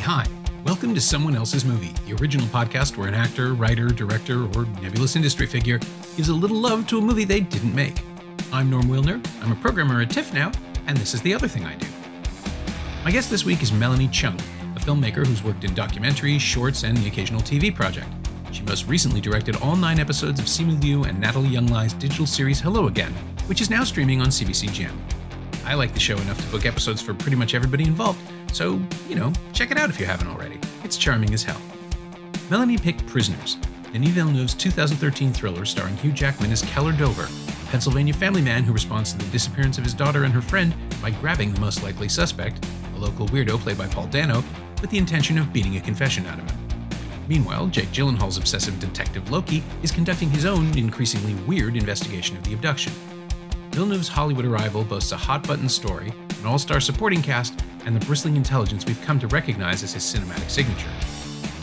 Hi. Welcome to Someone Else's Movie, the original podcast where an actor, writer, director, or nebulous industry figure gives a little love to a movie they didn't make. I'm Norm Wilner, I'm a programmer at TIFF now, and this is the other thing I do. My guest this week is Melanie Chung, a filmmaker who's worked in documentaries, shorts, and the occasional TV project. She most recently directed all 9 episodes of Simu Liu and Natalie Younglai's digital series Hello Again, which is now streaming on CBC Gem. I like the show enough to book episodes for pretty much everybody involved, so, check it out if you haven't already. It's charming as hell. Melanie picked Prisoners, Denis Villeneuve's 2013 thriller starring Hugh Jackman as Keller Dover, a Pennsylvania family man who responds to the disappearance of his daughter and her friend by grabbing the most likely suspect, a local weirdo played by Paul Dano, with the intention of beating a confession out of him. Meanwhile, Jake Gyllenhaal's obsessive detective Loki is conducting his own increasingly weird investigation of the abduction. Villeneuve's Hollywood arrival boasts a hot-button story, an all-star supporting cast, and the bristling intelligence we've come to recognize as his cinematic signature.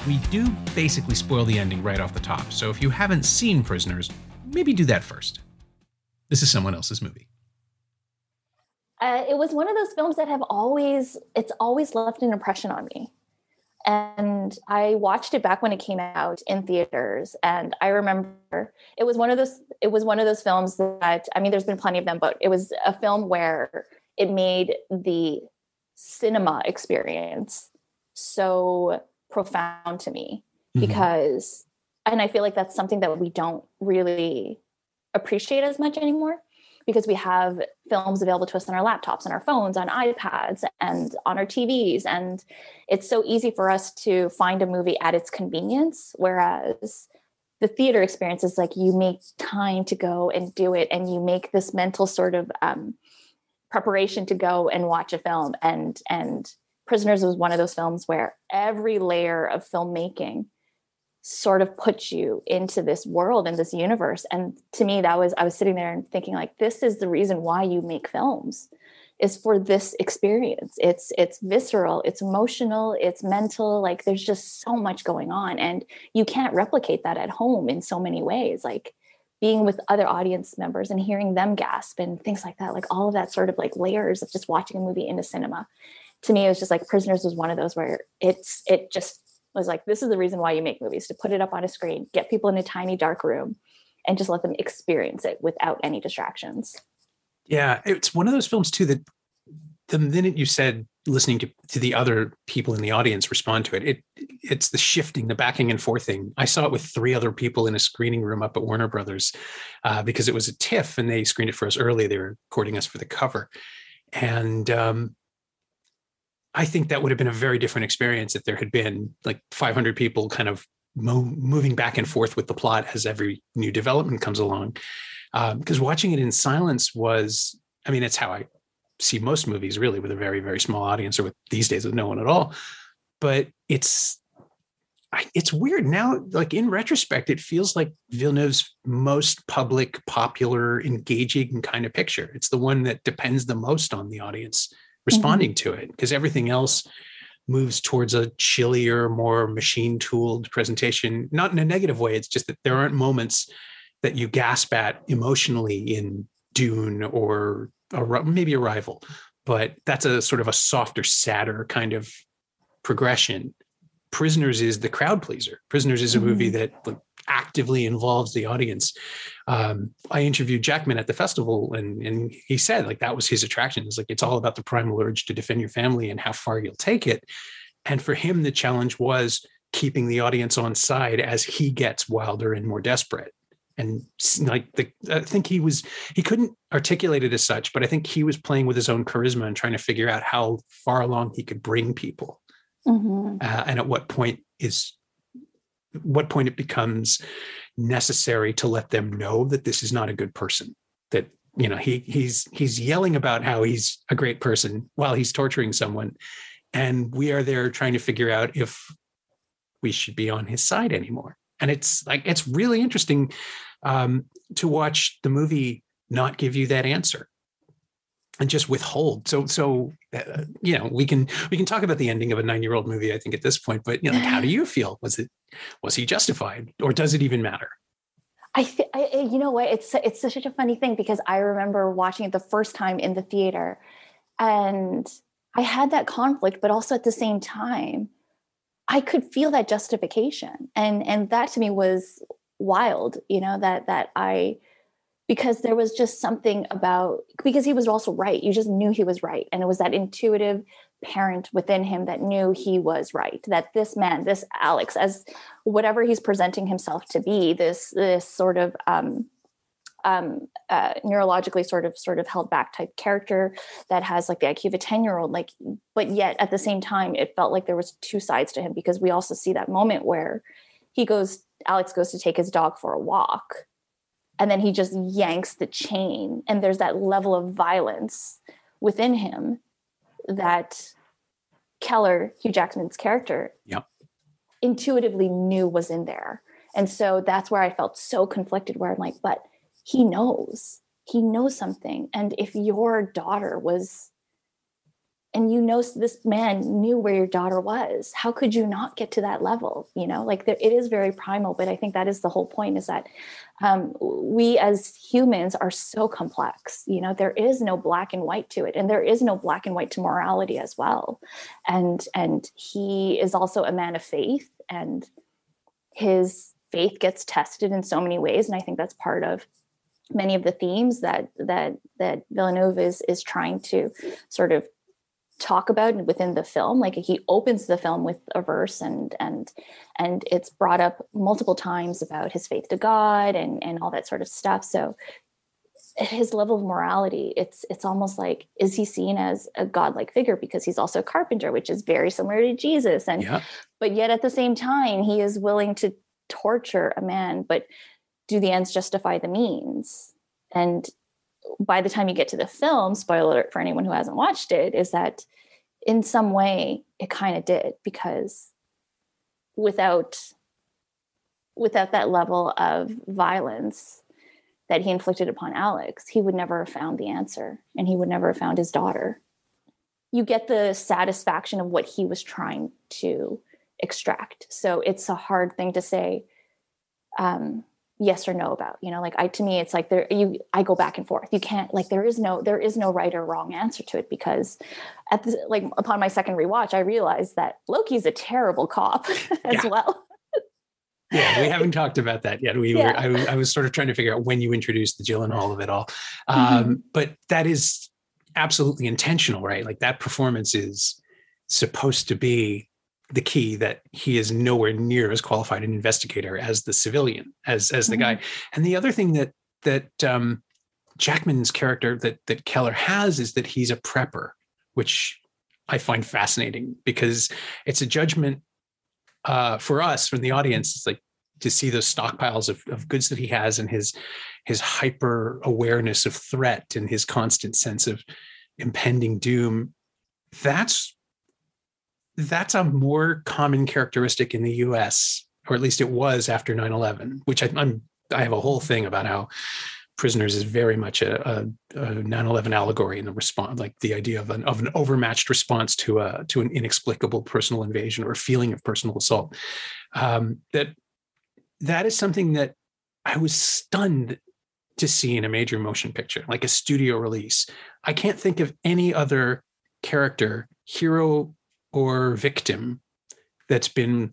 We do basically spoil the ending right off the top, so if you haven't seen Prisoners, maybe do that first. This is Someone Else's Movie. It was one of those films that it's always left an impression on me. And I watched it back when it came out in theaters. And I remember it was one of those films that, there's been plenty of them, but it was a film where it made the cinema experience so profound to me because, and I feel like that's something that we don't really appreciate as much anymore, because we have films available to us on our laptops, on our phones, on iPads, and on our TVs. And it's so easy for us to find a movie at its convenience, whereas the theater experience is like you make time to go and do it, and you make this mental sort of preparation to go and watch a film. And Prisoners was one of those films where every layer of filmmaking sort of puts you into this world and this universe. And to me, I was sitting there and thinking, like, this is the reason why you make films, is for this experience. It's visceral, it's emotional, it's mental. Like, there's just so much going on, and you can't replicate that at home in so many ways. Like being with other audience members and hearing them gasp and things like that, like all of that sort of like layers of just watching a movie in a cinema. To me, it was just like Prisoners was one of those where it just was like, this is the reason why you make movies, to put it up on a screen, get people in a tiny dark room, and just let them experience it without any distractions. Yeah, it's one of those films too that the minute you said listening to the other people in the audience respond to it, it's the shifting, the backing and forthing. I saw it with 3 other people in a screening room up at Warner Brothers because it was a TIFF and they screened it for us early. They were recording us for the cover. And I think that would have been a very different experience if there had been like 500 people kind of moving back and forth with the plot as every new development comes along. Because watching it in silence was, it's how I see most movies, really, with a very, very small audience, or these days with no one at all. But it's weird now. Like in retrospect, it feels like Villeneuve's most public, popular, engaging kind of picture. It's the one that depends the most on the audience responding to it, because everything else moves towards a chillier, more machine-tooled presentation. Not in a negative way. It's just that there aren't moments that you gasp at emotionally in Dune or maybe Arrival, but that's a sort of a softer, sadder kind of progression. Prisoners is the crowd pleaser. Prisoners is a movie that actively involves the audience. I interviewed Jackman at the festival, and he said like that was his attraction. It's like, it's all about the primal urge to defend your family and how far you'll take it. And for him, the challenge was keeping the audience on side as he gets wilder and more desperate. And I think he couldn't articulate it as such, but I think he was playing with his own charisma and trying to figure out how far along he could bring people. And at what point it becomes necessary to let them know that this is not a good person, that, he's yelling about how he's a great person while he's torturing someone. And we are there trying to figure out if we should be on his side anymore. And it's really interesting to watch the movie not give you that answer and just withhold. So we can talk about the ending of a 9-year-old movie, I think, at this point, but how do you feel? Was he justified, or does it even matter? You know what? It's such a funny thing, because I remember watching it the first time in the theater, and I had that conflict, but also at the same time, I could feel that justification. And that to me was wild, because there was just something about, because he was also right. You just knew he was right. And it was that intuitive parent within him that knew he was right, that this man, this Alex, as whatever he's presenting himself to be, this sort of neurologically sort of held back type character that has like the IQ of a 10-year-old, but yet at the same time, it felt like there was two sides to him, because we also see that moment where Alex goes to take his dog for a walk, and then he just yanks the chain. And there's that level of violence within him that Keller, Hugh Jackman's character, intuitively knew was in there. And so that's where I felt so conflicted, where I'm like, but he knows something. And if your daughter was, and this man knew where your daughter was, how could you not get to that level? It is very primal, but I think that is the whole point, is that we as humans are so complex. There is no black and white to it. And there is no black and white to morality as well. And he is also a man of faith, and his faith gets tested in so many ways. And I think that's part of many of the themes that Villeneuve is trying to sort of talk about within the film. Like, he opens the film with a verse, and it's brought up multiple times about his faith to God and all that sort of stuff. So his level of morality, it's almost like, is he seen as a godlike figure because he's also a carpenter, which is very similar to Jesus, but yet at the same time he is willing to torture a man, but do the ends justify the means? And by the time you get to the film, spoiler alert for anyone who hasn't watched it, is that in some way it kind of did, because without that level of violence that he inflicted upon Alex, he would never have found the answer, and he would never have found his daughter. You get the satisfaction of what he was trying to extract. So it's a hard thing to say yes or no about, to me, it's like I go back and forth. You can't, there is no right or wrong answer to it, because upon my second rewatch, I realized that Loki's a terrible cop as well. Yeah, we haven't talked about that yet. I was sort of trying to figure out when you introduced the Gyllenhaal of it all. But that is absolutely intentional, right? Like, that performance is supposed to be the key, that he is nowhere near as qualified an investigator as the civilian, as the guy. And the other thing that Jackman's character that Keller has is that he's a prepper, which I find fascinating, because it's a judgment for us, from the audience. It's like, to see those stockpiles of goods that he has, and his hyper awareness of threat, and his constant sense of impending doom. That's a more common characteristic in the US, or at least it was after 9/11, which I have a whole thing about how Prisoners is very much a 9/11 allegory in the response, like the idea of an overmatched response to an inexplicable personal invasion or feeling of personal assault. That is something that I was stunned to see in a major motion picture, like a studio release. I can't think of any other character, hero or victim, that's been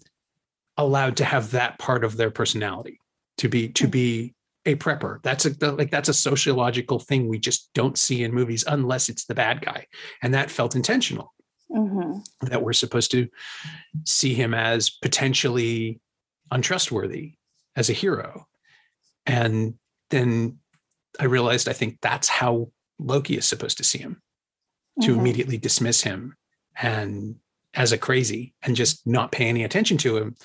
allowed to have that part of their personality, to be a prepper. That's a sociological thing we just don't see in movies unless it's the bad guy. And that felt intentional, that we're supposed to see him as potentially untrustworthy as a hero. And then I realized, I think that's how Loki is supposed to see him, to immediately dismiss him and as a crazy, and just not pay any attention to him.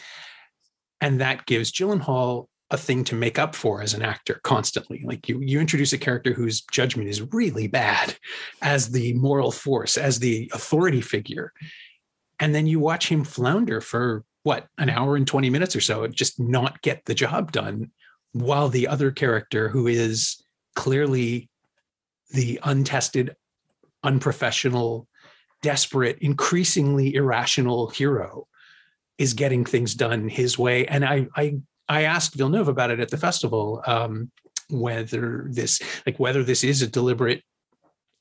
And that gives Gyllenhaal a thing to make up for as an actor constantly. Like, you introduce a character whose judgment is really bad as the moral force, as the authority figure. And then you watch him flounder for an hour and 20 minutes or so, and just not get the job done, while the other character, who is clearly the untested, unprofessional, desperate, increasingly irrational hero, is getting things done his way. And I asked Villeneuve about it at the festival, whether this is a deliberate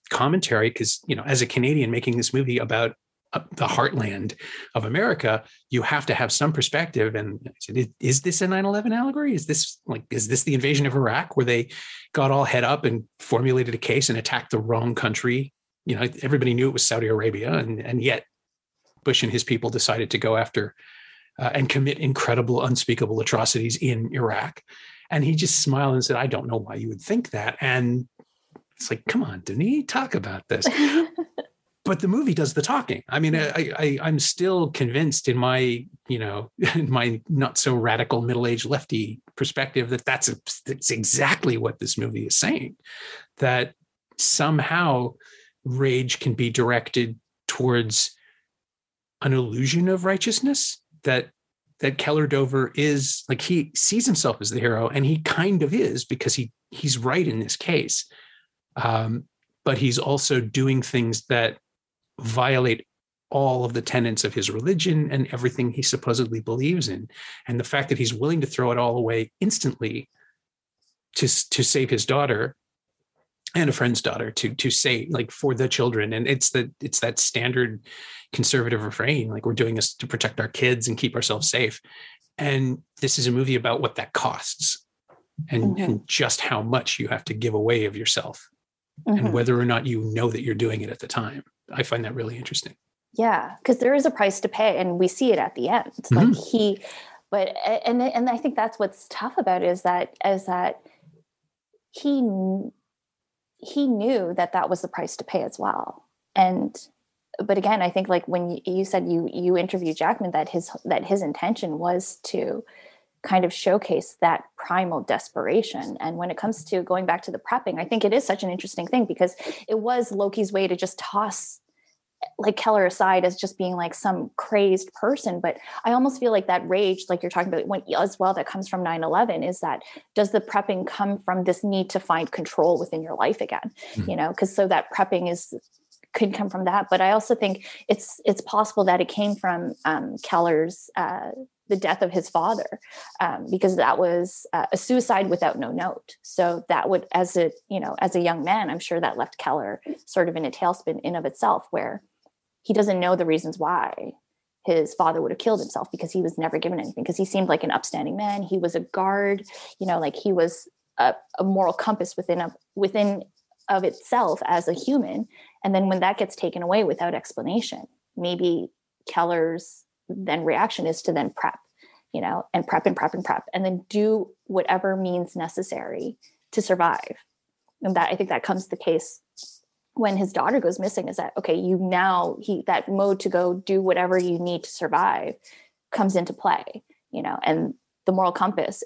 commentary, because, as a Canadian making this movie about the heartland of America, you have to have some perspective. And I said, is this a 9/11 allegory? Is this the invasion of Iraq where they got all head up and formulated a case and attacked the wrong country? You know, everybody knew it was Saudi Arabia, and yet Bush and his people decided to go after and commit incredible, unspeakable atrocities in Iraq. And he just smiled and said, I don't know why you would think that. And it's like, come on, Denis, talk about this. But the movie does the talking. I mean, I'm still convinced in my, in my not so radical middle-aged lefty perspective that's exactly what this movie is saying. That somehow rage can be directed towards an illusion of righteousness. That Keller Dover is like, he sees himself as the hero, and he kind of is, because he's right in this case. But he's also doing things that violate all of the tenets of his religion and everything he supposedly believes in. And the fact that he's willing to throw it all away instantly to save his daughter and a friend's daughter, to say, like, for the children. And it's that standard conservative refrain, like, we're doing this to protect our kids and keep ourselves safe. And this is a movie about what that costs, and just how much you have to give away of yourself, and whether or not you know that you're doing it at the time. I find that really interesting. Yeah, because there is a price to pay, and we see it at the end. Like and I think that's what's tough about it, is that he knew that was the price to pay as well. But again, I think, like, when you said you interviewed Jackman, that his intention was to kind of showcase that primal desperation. And when it comes to going back to the prepping, I think it is such an interesting thing, because it was Loki's way to just toss, like, Keller aside as just being like some crazed person. But I almost feel like that rage, like you're talking about, as well, that comes from 9/11, is that, does the prepping come from this need to find control within your life again? Because so that prepping could come from that. But I also think it's possible that it came from Keller's the death of his father, because that was a suicide without no note. So that would, as a young man, I'm sure that left Keller sort of in a tailspin in of itself, where he doesn't know the reasons why his father would have killed himself, because he was never given anything, because he seemed like an upstanding man. He was a guard, like, he was a moral compass within of itself as a human. And then when that gets taken away without explanation, maybe Keller's then reaction is to then prep, and prep and prep and prep, and then do whatever means necessary to survive. And that, I think that comes the case when his daughter goes missing, is that, okay, that mode to go do whatever you need to survive comes into play, and the moral compass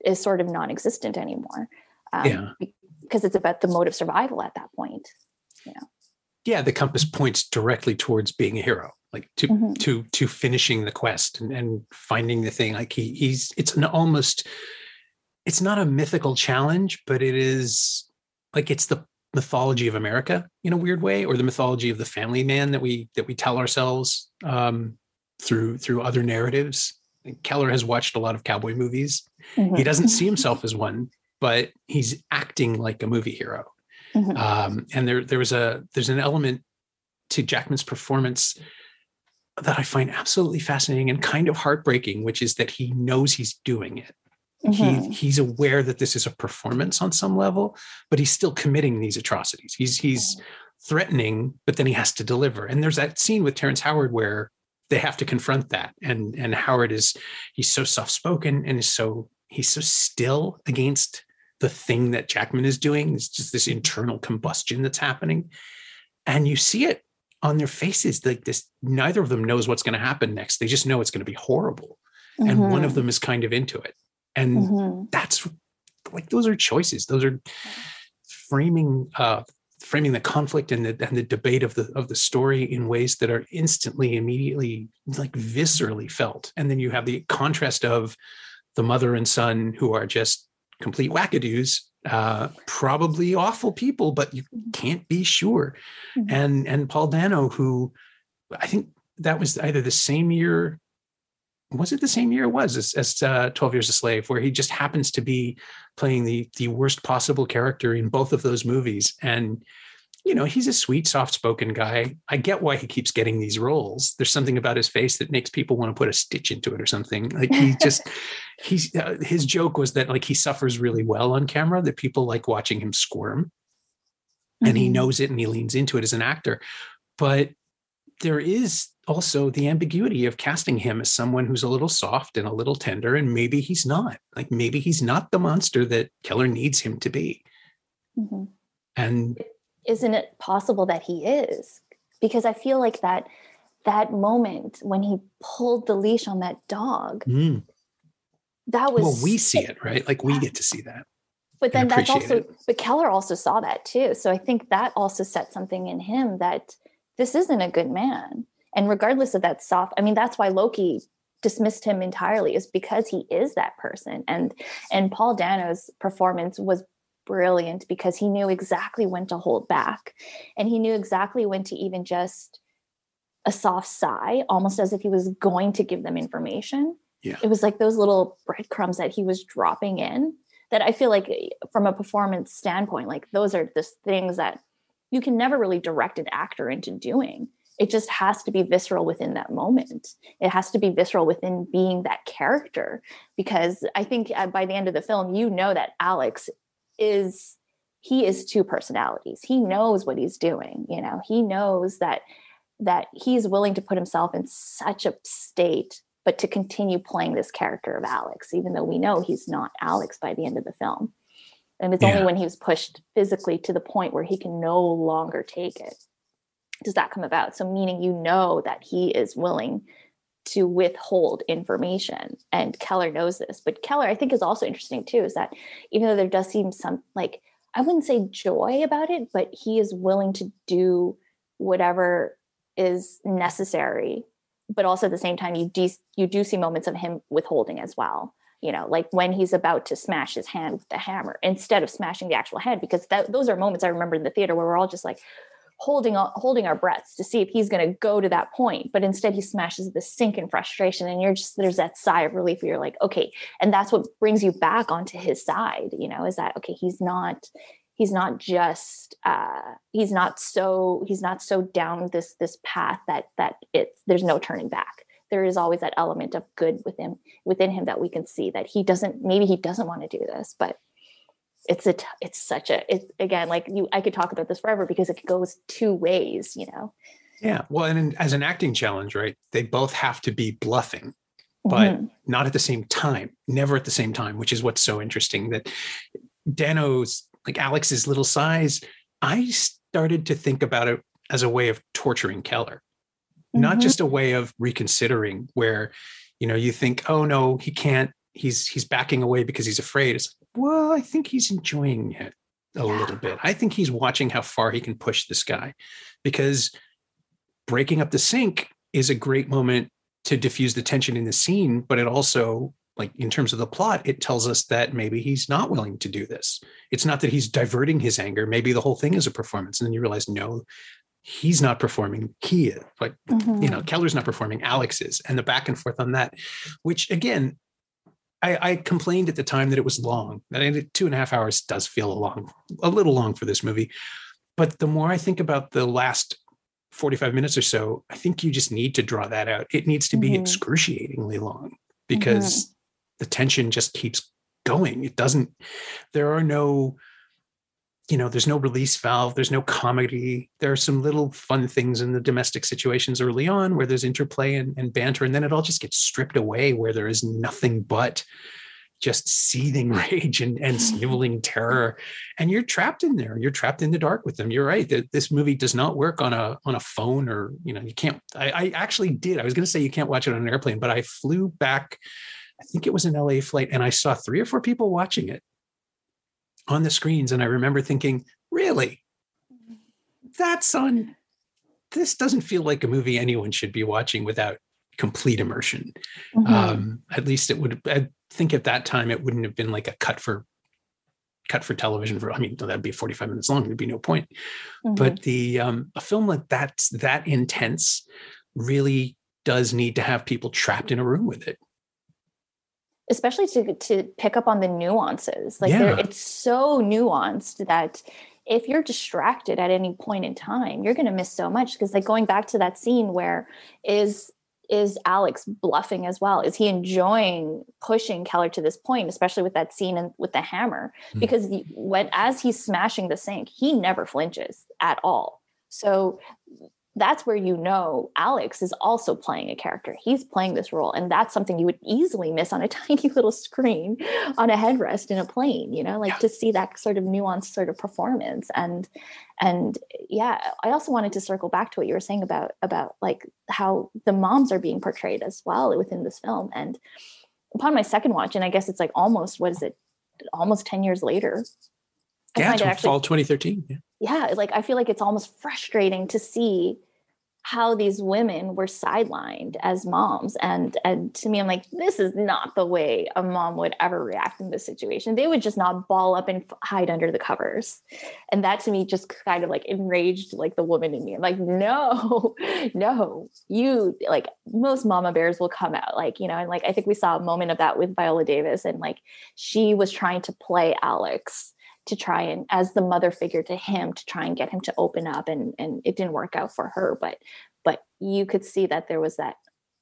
is sort of non-existent anymore. Because it's about the mode of survival at that point. Yeah, the compass points directly towards being a hero, like to finishing the quest and finding the thing. Like it's not a mythical challenge, but it is like, it's the mythology of America in a weird way, or the mythology of the family man that we tell ourselves through other narratives. And Keller has watched a lot of cowboy movies. He doesn't see himself as one, but he's acting like a movie hero. And there's an element to Jackman's performance that I find absolutely fascinating and kind of heartbreaking, which is that he knows he's doing it. He's aware that this is a performance on some level, but he's still committing these atrocities. He's threatening, but then he has to deliver. And there's that scene with Terrence Howard where they have to confront that. And Howard he's so soft-spoken, and he's so still against the thing that Jackman is doing. It's just this internal combustion that's happening. And you see it on their faces, like this, neither of them knows what's going to happen next. They just know it's going to be horrible. And one of them is kind of into it. And that's like, those are choices. Those are framing the conflict and the debate of the story in ways that are instantly, immediately, like, viscerally felt. And then you have the contrast of the mother and son, who are just complete wackadoos, probably awful people, but you can't be sure. And Paul Dano, who I think that was either the same year. Was it the same year it was as 12 Years a Slave, where he just happens to be playing the worst possible character in both of those movies. And he's a sweet, soft-spoken guy. I get why he keeps getting these roles. There's something about his face that makes people want to put a stitch into it or something. Like his joke was that like he suffers really well on camera, that people like watching him squirm, and he knows it and he leans into it as an actor. But there is also the ambiguity of casting him as someone who's a little soft and a little tender, and maybe he's not. Like maybe he's not the monster that Keller needs him to be. Mm-hmm. And isn't it possible that he is? Because I feel like that moment when he pulled the leash on that dog, that was, well, we see it, right? Like we get to see that. But then that's also, but Keller also saw that too. So I think that also set something in him that this isn't a good man. And regardless of that soft, I mean, that's why Loki dismissed him entirely, is because he is that person. And Paul Dano's performance was brilliant because he knew exactly when to hold back, and he knew exactly when to even just a soft sigh, almost as if he was going to give them information. Yeah. It was like those little breadcrumbs that he was dropping in, that I feel like from a performance standpoint, like those are the things that you can never really direct an actor into doing. It just has to be visceral within that moment. It has to be visceral within being that character, because I think by the end of the film, that Alex is two personalities. He knows what he's doing. He knows that he's willing to put himself in such a state, but to continue playing this character of Alex, even though we know he's not Alex by the end of the film. And it's only when he was pushed physically to the point where he can no longer take it does that come about. So meaning, that he is willing to withhold information, and Keller knows this. But Keller, I think, is also interesting too, is that even though there does seem some, like, I wouldn't say joy about it, but he is willing to do whatever is necessary. But also at the same time, you do see moments of him withholding as well. Like when he's about to smash his hand with the hammer instead of smashing the actual head, because those are moments I remember in the theater where we're all just like holding our breaths to see if he's going to go to that point. But instead he smashes the sink in frustration, and there's that sigh of relief where you're like, okay. And that's what brings you back onto his side, is that, okay, he's not so down this path that there's no turning back. There is always that element of good within him that we can see, that he doesn't want to do this, but again, like I could talk about this forever because it goes two ways, Yeah. Well, and as an acting challenge, right, they both have to be bluffing, but not at the same time, never at the same time, which is what's so interesting, that Dano's, like Alex's little sighs, I started to think about it as a way of torturing Keller, not just a way of reconsidering, where, you think, oh no, he can't, he's backing away because he's afraid. It's like, well, I think he's enjoying it a little bit. I think he's watching how far he can push this guy, because breaking up the sink is a great moment to diffuse the tension in the scene. But it also, like in terms of the plot, it tells us that maybe he's not willing to do this. It's not that he's diverting his anger. Maybe the whole thing is a performance. And then you realize, no, he's not performing. He is, like, Keller's not performing, Alex is. And the back and forth on that, which again, I complained at the time that it was long. That 2.5 hours does feel a little long for this movie. But the more I think about the last 45 minutes or so, I think you just need to draw that out. It needs to be excruciatingly long, because the tension just keeps going. There's no release valve. There's no comedy. There are some little fun things in the domestic situations early on where there's interplay and banter, and then it all just gets stripped away, where there is nothing but just seething rage and sniveling terror. And you're trapped in there. You're trapped in the dark with them. You're right. This movie does not work on a phone, or, you can't, I actually did. I was going to say you can't watch it on an airplane, but I flew back, I think it was an LA flight, and I saw 3 or 4 people watching it on the screens. And I remember thinking, really, this doesn't feel like a movie anyone should be watching without complete immersion. At least I think at that time, it wouldn't have been like a cut for television. That'd be 45 minutes long. There'd be no point. But a film like that's that intense really does need to have people trapped in a room with it. Especially to pick up on the nuances. Like it's so nuanced that if you're distracted at any point in time, you're going to miss so much. Because like going back to that scene where is Alex bluffing as well? Is he enjoying pushing Keller to this point, especially with that scene and with the hammer? Because as he's smashing the sink, he never flinches at all. So that's where, Alex is also playing a character. He's playing this role. And that's something you would easily miss on a tiny little screen on a headrest in a plane, to see that sort of nuanced sort of performance. And yeah, I also wanted to circle back to what you were saying about like how the moms are being portrayed as well within this film. And upon my second watch, and I guess it's like almost 10 years later. Yeah, fall 2013. Yeah, like I feel like it's almost frustrating to see how these women were sidelined as moms. And to me, I'm like, this is not the way a mom would ever react in this situation. They would just not ball up and hide under the covers. And that to me just kind of like enraged like the woman in me. I'm like, no, you, like most mama bears will come out, like, and like, I think we saw a moment of that with Viola Davis, and like, she was trying to play Alex to try and, as the mother figure to him, to try and get him to open up, and it didn't work out for her, but you could see that there was that.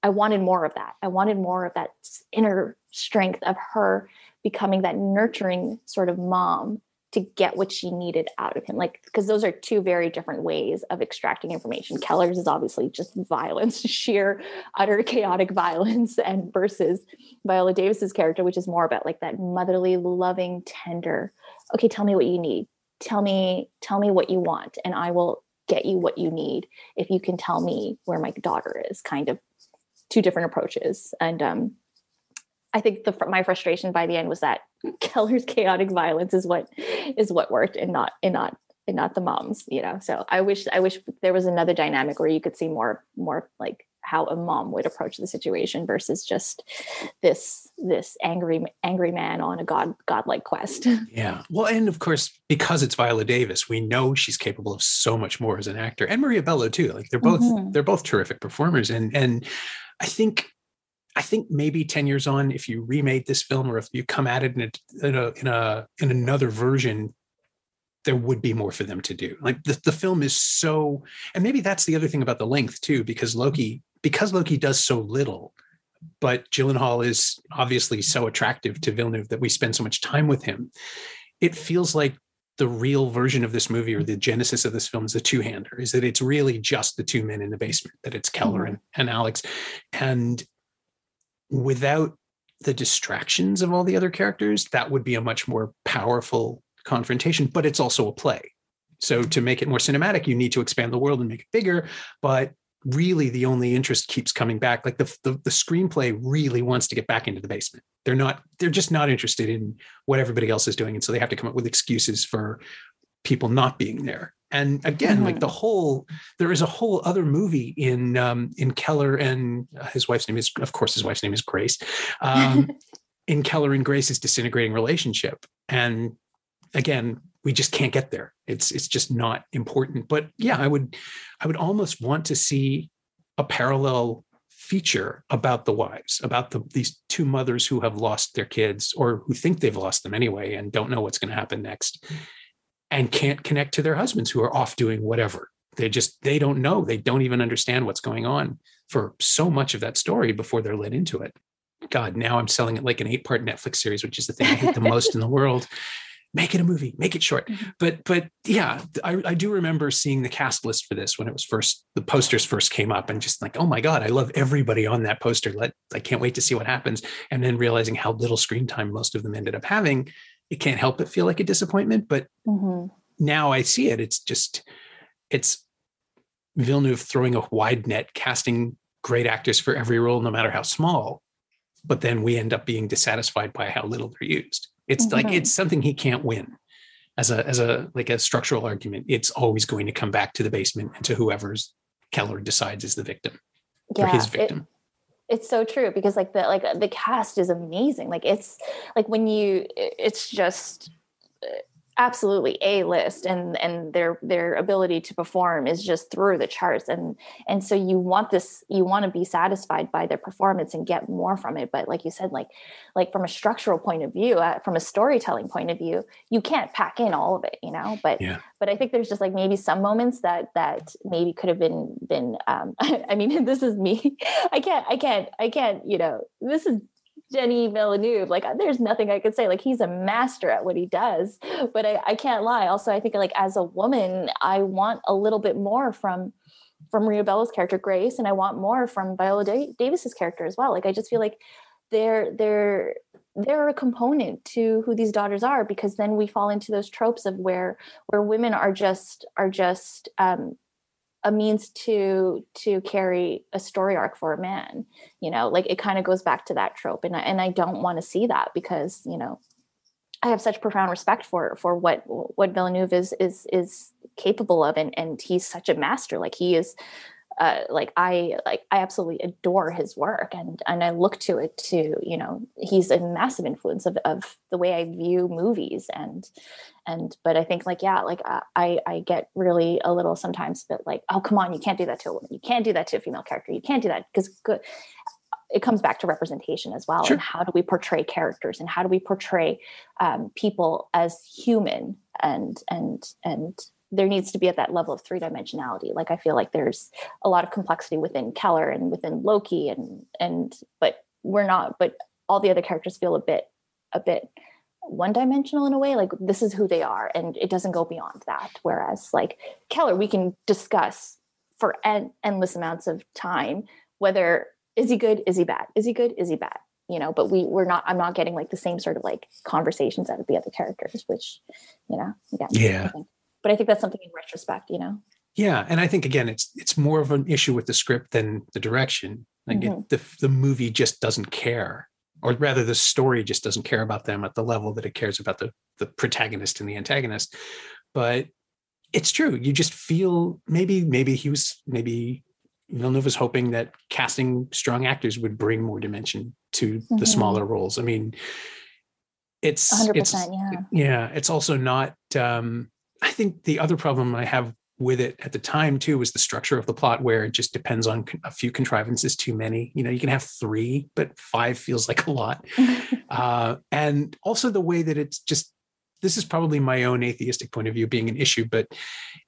I wanted more of that. I wanted more of that inner strength of her becoming that nurturing sort of mom to get what she needed out of him. Like, because those are two very different ways of extracting information. Keller's is obviously just violence, sheer, utter chaotic violence, and versus Viola Davis's character, which is more about like that motherly, loving, tender, okay, tell me what you need. Tell me what you want, and I will get you what you need if you can tell me where my daughter is. Kind of two different approaches. And I think my frustration by the end was that Keller's chaotic violence is what worked, and not the moms, So I wish there was another dynamic where you could see more like how a mom would approach the situation versus just this angry man on a godlike quest. Yeah. Well, and of course, because it's Viola Davis, we know she's capable of so much more as an actor, and Maria Bello too. Like they're both terrific performers. And I think maybe 10 years on, if you remade this film, or if you come at it in another version, there would be more for them to do. Like the film is so, and maybe that's the other thing about the length too, because Loki does so little, but Gyllenhaal is obviously so attractive to Villeneuve that we spend so much time with him. It feels like the real version of this movie, or the genesis of this film, is a two-hander, is that it's really just the two men in the basement, that it's Keller and Alex. And without the distractions of all the other characters, that would be a much more powerful confrontation, but it's also a play. So to make it more cinematic, you need to expand the world and make it bigger. But really the only interest keeps coming back. Like the screenplay really wants to get back into the basement. They're just not interested in what everybody else is doing. And so they have to come up with excuses for people not being there. And again, like there is a whole other movie in Keller and his wife's name is Grace. In Keller and Grace's disintegrating relationship. And again, we just can't get there. It's just not important. But yeah, I would almost want to see a parallel feature about the wives, about these two mothers who have lost their kids, or who think they've lost them anyway, and don't know what's going to happen next, and can't connect to their husbands who are off doing whatever. They don't know. They don't even understand what's going on for so much of that story before they're led into it. God, now I'm selling it like an 8-part Netflix series, which is the thing I hate the most in the world. Make it a movie, make it short. But yeah, I do remember seeing the cast list for this when the posters first came up, and just like, oh my God, I love everybody on that poster. I can't wait to see what happens. And then realizing how little screen time most of them ended up having, it can't help but feel like a disappointment. But now I see it. It's Villeneuve throwing a wide net, casting great actors for every role, no matter how small. But then we end up being dissatisfied by how little they're used. It's like, it's something he can't win as a structural argument. It's always going to come back to the basement and to whoever's Keller decides is the victim, or his victim. It's so true, because the cast is amazing. Like it's like it's just absolutely A-list, and their ability to perform is just through the charts, and so you want to be satisfied by their performance and get more from it. But like you said, like from a structural point of view, from a storytelling point of view, you can't pack in all of it, but Yeah. but I think there's just like maybe some moments that maybe could have been I mean, this is me. I can't, this is Denis Villeneuve. Like, there's nothing I could say. Like, he's a master at what he does, but I can't lie. Also, I think like as a woman, I want a little bit more from Ria Bella's character Grace, and I want more from Viola Davis's character as well. Like, I just feel like they're a component to who these daughters are, because then we fall into those tropes of where women are just a means to carry a story arc for a man, like it kind of goes back to that trope. And I don't want to see that, because, I have such profound respect for what Villeneuve is capable of. And he's such a master. Like, he is, I absolutely adore his work, and I look to it to, he's a massive influence of the way I view movies, but I think I get really a little sometimes, but like, oh, come on, you can't do that to a woman. You can't do that to a female character. You can't do that, because it comes back to representation as well. Sure. And how do we portray characters, and how do we portray people as human, and there needs to be at that level of three-dimensionality. Like, I feel like there's a lot of complexity within Keller and within Loki, but all the other characters feel a bit one-dimensional in a way. Like, this is who they are, and it doesn't go beyond that. Whereas like Keller, we can discuss for endless amounts of time, whether is he good, is he bad, is he good, is he bad, but I'm not getting like the same sort of like conversations out of the other characters, which, yeah. But I think that's something in retrospect, Yeah. And I think, again, it's more of an issue with the script than the direction. Like, the movie just doesn't care, or rather the story just doesn't care about them at the level that it cares about the protagonist and the antagonist. But it's true. You just feel maybe Villeneuve was hoping that casting strong actors would bring more dimension to the smaller roles. I mean, it's 100%. Yeah. It's also not, I think the other problem I have with it at the time too was the structure of the plot, where it just depends on a few contrivances too many. You can have 3, but 5 feels like a lot. And also the way that it's just, this is probably my own atheistic point of view being an issue, but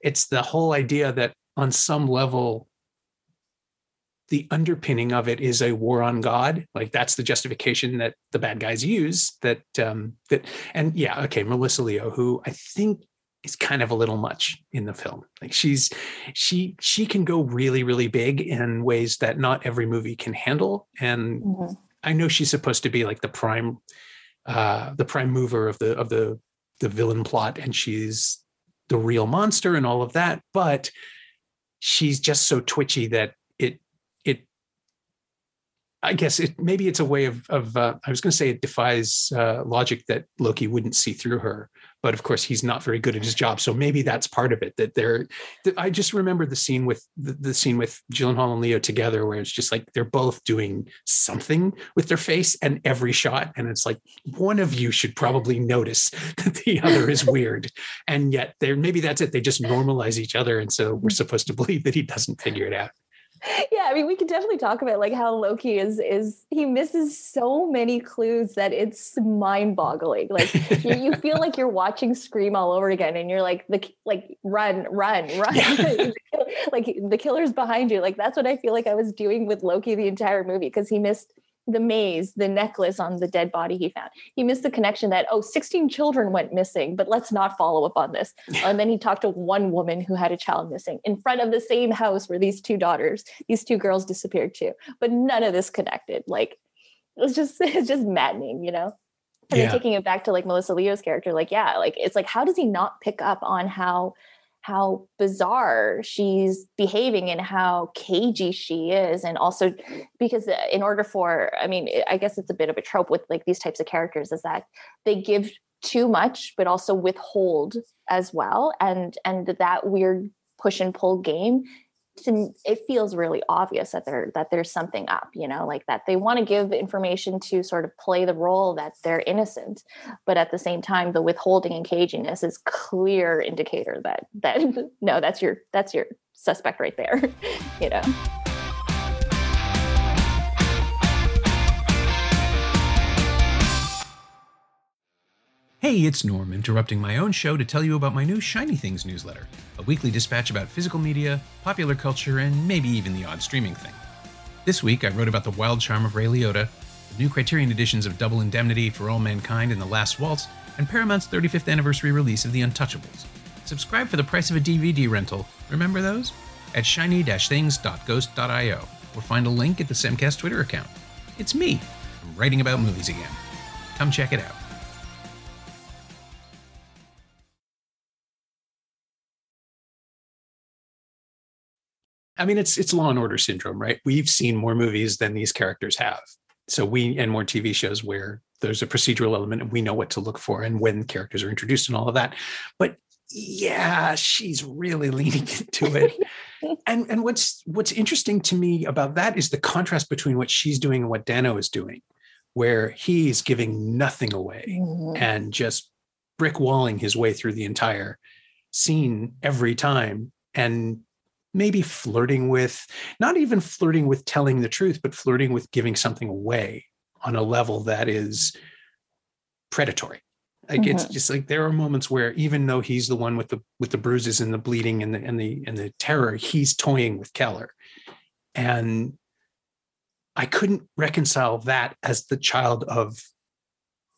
it's the whole idea that on some level, the underpinning of it is a war on God. Like, that's the justification that the bad guys use, Melissa Leo, who I think is kind of a little much in the film. Like, she can go really, really big in ways that not every movie can handle. And I know she's supposed to be like the prime mover of the villain plot, and she's the real monster and all of that, but she's just so twitchy that I guess maybe it's a way of I was going to say it defies logic that Loki wouldn't see through her, but of course he's not very good at his job. So maybe that's part of it. I just remember the scene with Gyllenhaal and Leo together, where it's just like they're both doing something with their face and every shot, and it's like, one of you should probably notice that the other is weird, and yet maybe that's it. They just normalize each other, and so we're supposed to believe that he doesn't figure it out. Yeah, I mean, we could definitely talk about like how Loki is he misses so many clues that it's mind-boggling. Like, you feel like you're watching Scream all over again, and you're like run. Yeah. Like, the killer's behind you. Like, that's what I feel like I was doing with Loki the entire movie, because he missed the maze, the necklace on the dead body he found. He missed the connection that, 16 children went missing, but let's not follow up on this. And then he talked to one woman who had a child missing in front of the same house where these two girls disappeared too. But none of this connected. Like, it's just maddening, And then taking it back to like Melissa Leo's character, it's like, how does he not pick up on how bizarre she's behaving and how cagey she is? And also because in order I guess it's a bit of a trope with like these types of characters, is that they give too much, but also withhold as well. And that weird push and pull game it feels really obvious that there's something up, like that they want to give information to sort of play the role that they're innocent, but at the same time the withholding and caginess is clear indicator that no, that's your suspect right there. Hey, it's Norm, interrupting my own show to tell you about my new Shiny Things newsletter, a weekly dispatch about physical media, popular culture, and maybe even the odd streaming thing. This week, I wrote about the wild charm of Ray Liotta, the new Criterion editions of Double Indemnity, For All Mankind, and The Last Waltz, and Paramount's 35th anniversary release of The Untouchables. Subscribe for the price of a DVD rental, remember those? At shiny-things.ghost.io, or find a link at the Semcast Twitter account. It's me, I'm writing about movies again. Come check it out. I mean, it's Law and Order syndrome, right? We've seen more movies than these characters have. And more TV shows where there's a procedural element and we know what to look for and when characters are introduced and all of that. But yeah, she's really leaning into it. and what's interesting to me about that is the contrast between what she's doing and what Dano is doing, where he's giving nothing away and just brick walling his way through the entire scene every time, and maybe not even flirting with telling the truth, but flirting with giving something away on a level that is predatory. Like it's just like there are moments where even though he's the one with the bruises and the bleeding and the terror, he's toying with Keller. And I couldn't reconcile that as the child of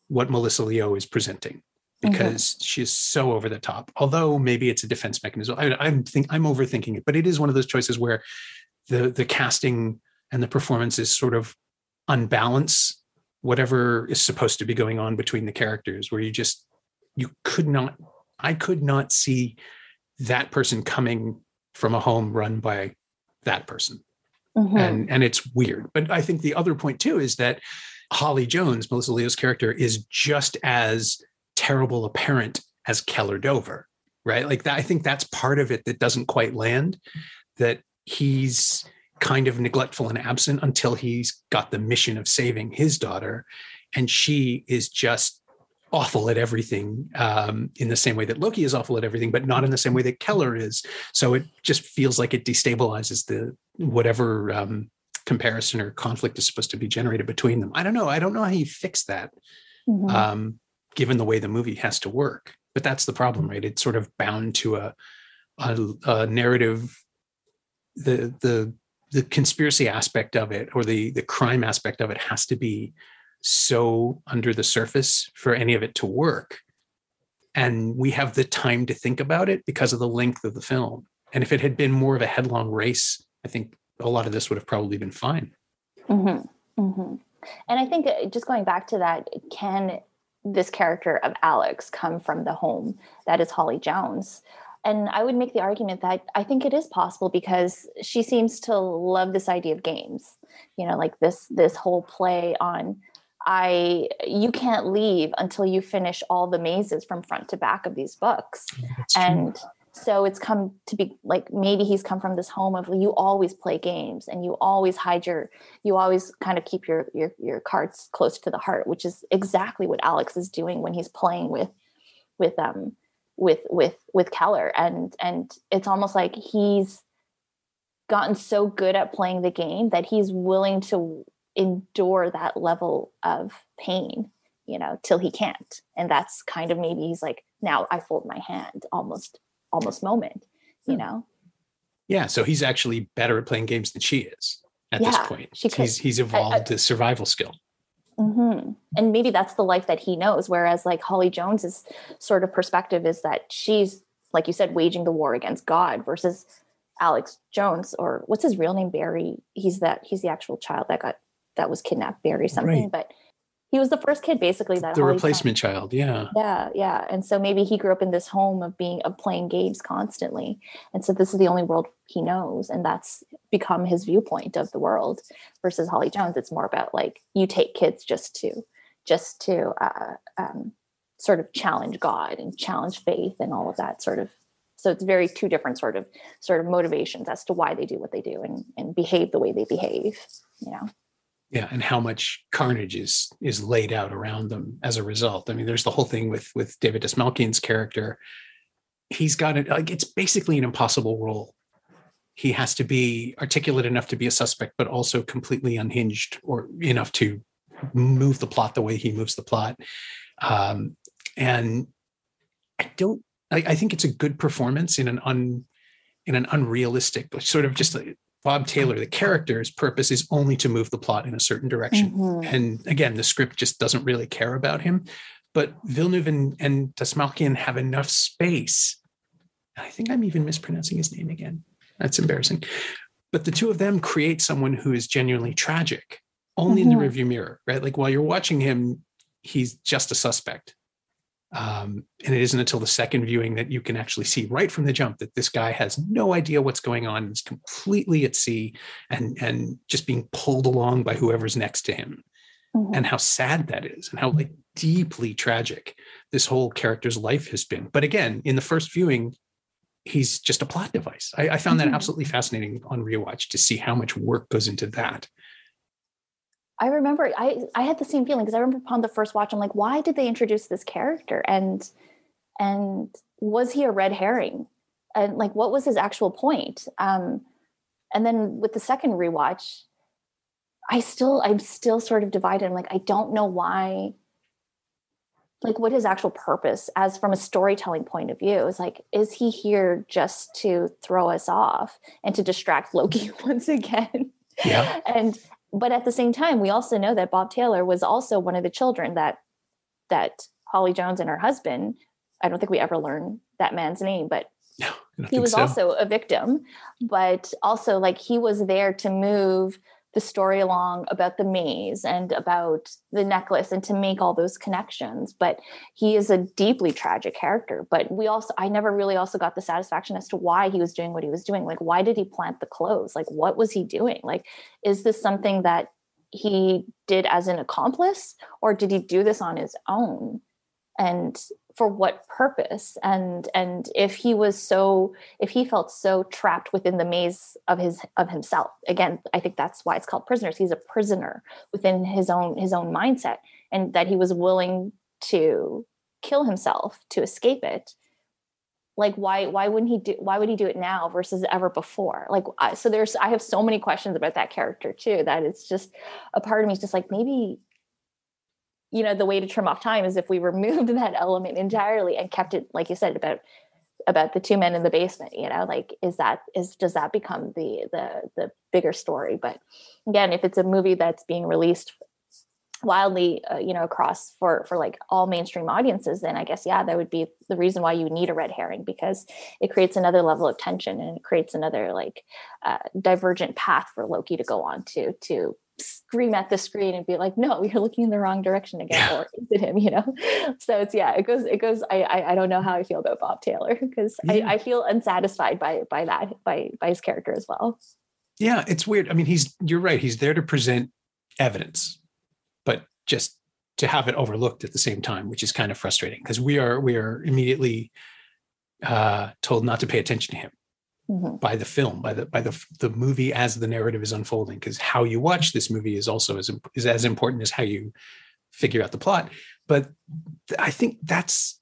what Melissa Leo is presenting, because she's so over the top. Although maybe it's a defense mechanism. I'm overthinking it, but it is one of those choices where the casting and the performances sort of unbalance whatever is supposed to be going on between the characters, where I could not see that person coming from a home run by that person. And it's weird. But I think the other point too is that Holly Jones, Melissa Leo's character, is just as terrible a parent as Keller Dover, right? Like that, I think that's part of it that doesn't quite land, that he's kind of neglectful and absent until he's got the mission of saving his daughter. And she is just awful at everything, in the same way that Loki is awful at everything, but not in the same way that Keller is. So it just feels like it destabilizes the whatever comparison or conflict is supposed to be generated between them. I don't know how you fix that. Given the way the movie has to work. But that's the problem, right? It's sort of bound to a narrative, the conspiracy aspect of it, or the crime aspect of it, has to be so under the surface for any of it to work. And we have the time to think about it because of the length of the film. And if it had been more of a headlong race, I think a lot of this would have probably been fine. And I think just going back to that, can this character of Alex come from the home that is Holly Jones? And I would make the argument that I think it is possible, because she seems to love this idea of games, like this whole play on, you can't leave until you finish all the mazes from front to back of these books. And so it's come to be like, maybe he's come from this home of, you always play games and you always you always kind of keep your cards close to the heart, which is exactly what Alex is doing when he's playing with Keller. And it's almost like he's gotten so good at playing the game that he's willing to endure that level of pain, till he can't. And that's kind of, maybe he's like, now I fold my hand almost moment, Yeah. So he's actually better at playing games than she is at this point. He's evolved a survival skill. And maybe that's the life that he knows. Whereas like Holly Jones's sort of perspective is that she's, like you said, waging the war against God, versus Alex Jones, or what's his real name? Barry. He's the actual child that was kidnapped, Barry something, right. But he was the first kid basically that the replacement child. Yeah. Yeah. And so maybe he grew up in this home of playing games constantly. And so this is the only world he knows. And that's become his viewpoint of the world, versus Holly Jones. It's more about like, you take kids just to sort of challenge God and challenge faith and all of that sort of So it's very two different sort of motivations as to why they do what they do and behave the way they behave, you know? Yeah. And how much carnage is laid out around them as a result. I mean, there's the whole thing with David Dastmalchian's character. He's got it. Like, it's basically an impossible role. He has to be articulate enough to be a suspect, but also completely unhinged or enough to move the plot the way he moves the plot. And I think it's a good performance in an unrealistic, sort of just like Bob Taylor, the character's purpose is only to move the plot in a certain direction. Mm-hmm. And again, the script just doesn't really care about him. But Villeneuve and Dastmalchian have enough space. I think I'm even mispronouncing his name again. That's embarrassing. But the two of them create someone who is genuinely tragic, only in the rearview mirror, right? Like, while you're watching him, he's just a suspect. And it isn't until the second viewing that you can actually see right from the jump that this guy has no idea what's going on. He's completely at sea and just being pulled along by whoever's next to him. Mm-hmm. And how sad that is, and how like deeply tragic this whole character's life has been. But again, in the first viewing, he's just a plot device. I found that absolutely fascinating on rewatch to see how much work goes into that. I remember I had the same feeling, because I remember upon the first watch, I'm like, why did they introduce this character? And was he a red herring? And like, what was his actual point? And then with the second rewatch, I'm still sort of divided. I'm like, I don't know why, like, what his actual purpose as from a storytelling point of view is. Like, is he here just to throw us off and to distract Loki once again? Yeah. But at the same time, we also know that Bob Taylor was also one of the children that Holly Jones and her husband, I don't think we ever learned that man's name, but no, he was also a victim. But also, like, he was there to move the story along about the maze and about the necklace and to make all those connections. But he is a deeply tragic character. But I never really also got the satisfaction as to why he was doing what he was doing. Like, why did he plant the clothes? Like, what was he doing? Like, is this something that he did as an accomplice, or did he do this on his own? And for what purpose? And if he felt so trapped within the maze of himself, again, I think that's why it's called Prisoners. He's a prisoner within his own mindset, and that he was willing to kill himself to escape it. Like, why would he do it now versus ever before? Like, I have so many questions about that character too, that it's just a part of me is just like, maybe, you know, the way to trim off time is if we removed that element entirely and kept it, like you said, about the two men in the basement, you know, like, does that become the bigger story? But again, if it's a movie that's being released wildly, across for like all mainstream audiences, then I guess, yeah, that would be the reason why you need a red herring, because it creates another level of tension, and it creates another divergent path for Loki to go on to scream at the screen and be like, no, you're looking in the wrong direction again. Or is it him, you know? So it goes, I don't know how I feel about Bob Taylor, because I feel unsatisfied by his character as well. Yeah. It's weird. I mean, you're right. He's there to present evidence, but just to have it overlooked at the same time, which is kind of frustrating, because we are immediately told not to pay attention to him. Mm-hmm. By the film, by the movie as the narrative is unfolding, because how you watch this movie is also as important as how you figure out the plot. But I think that's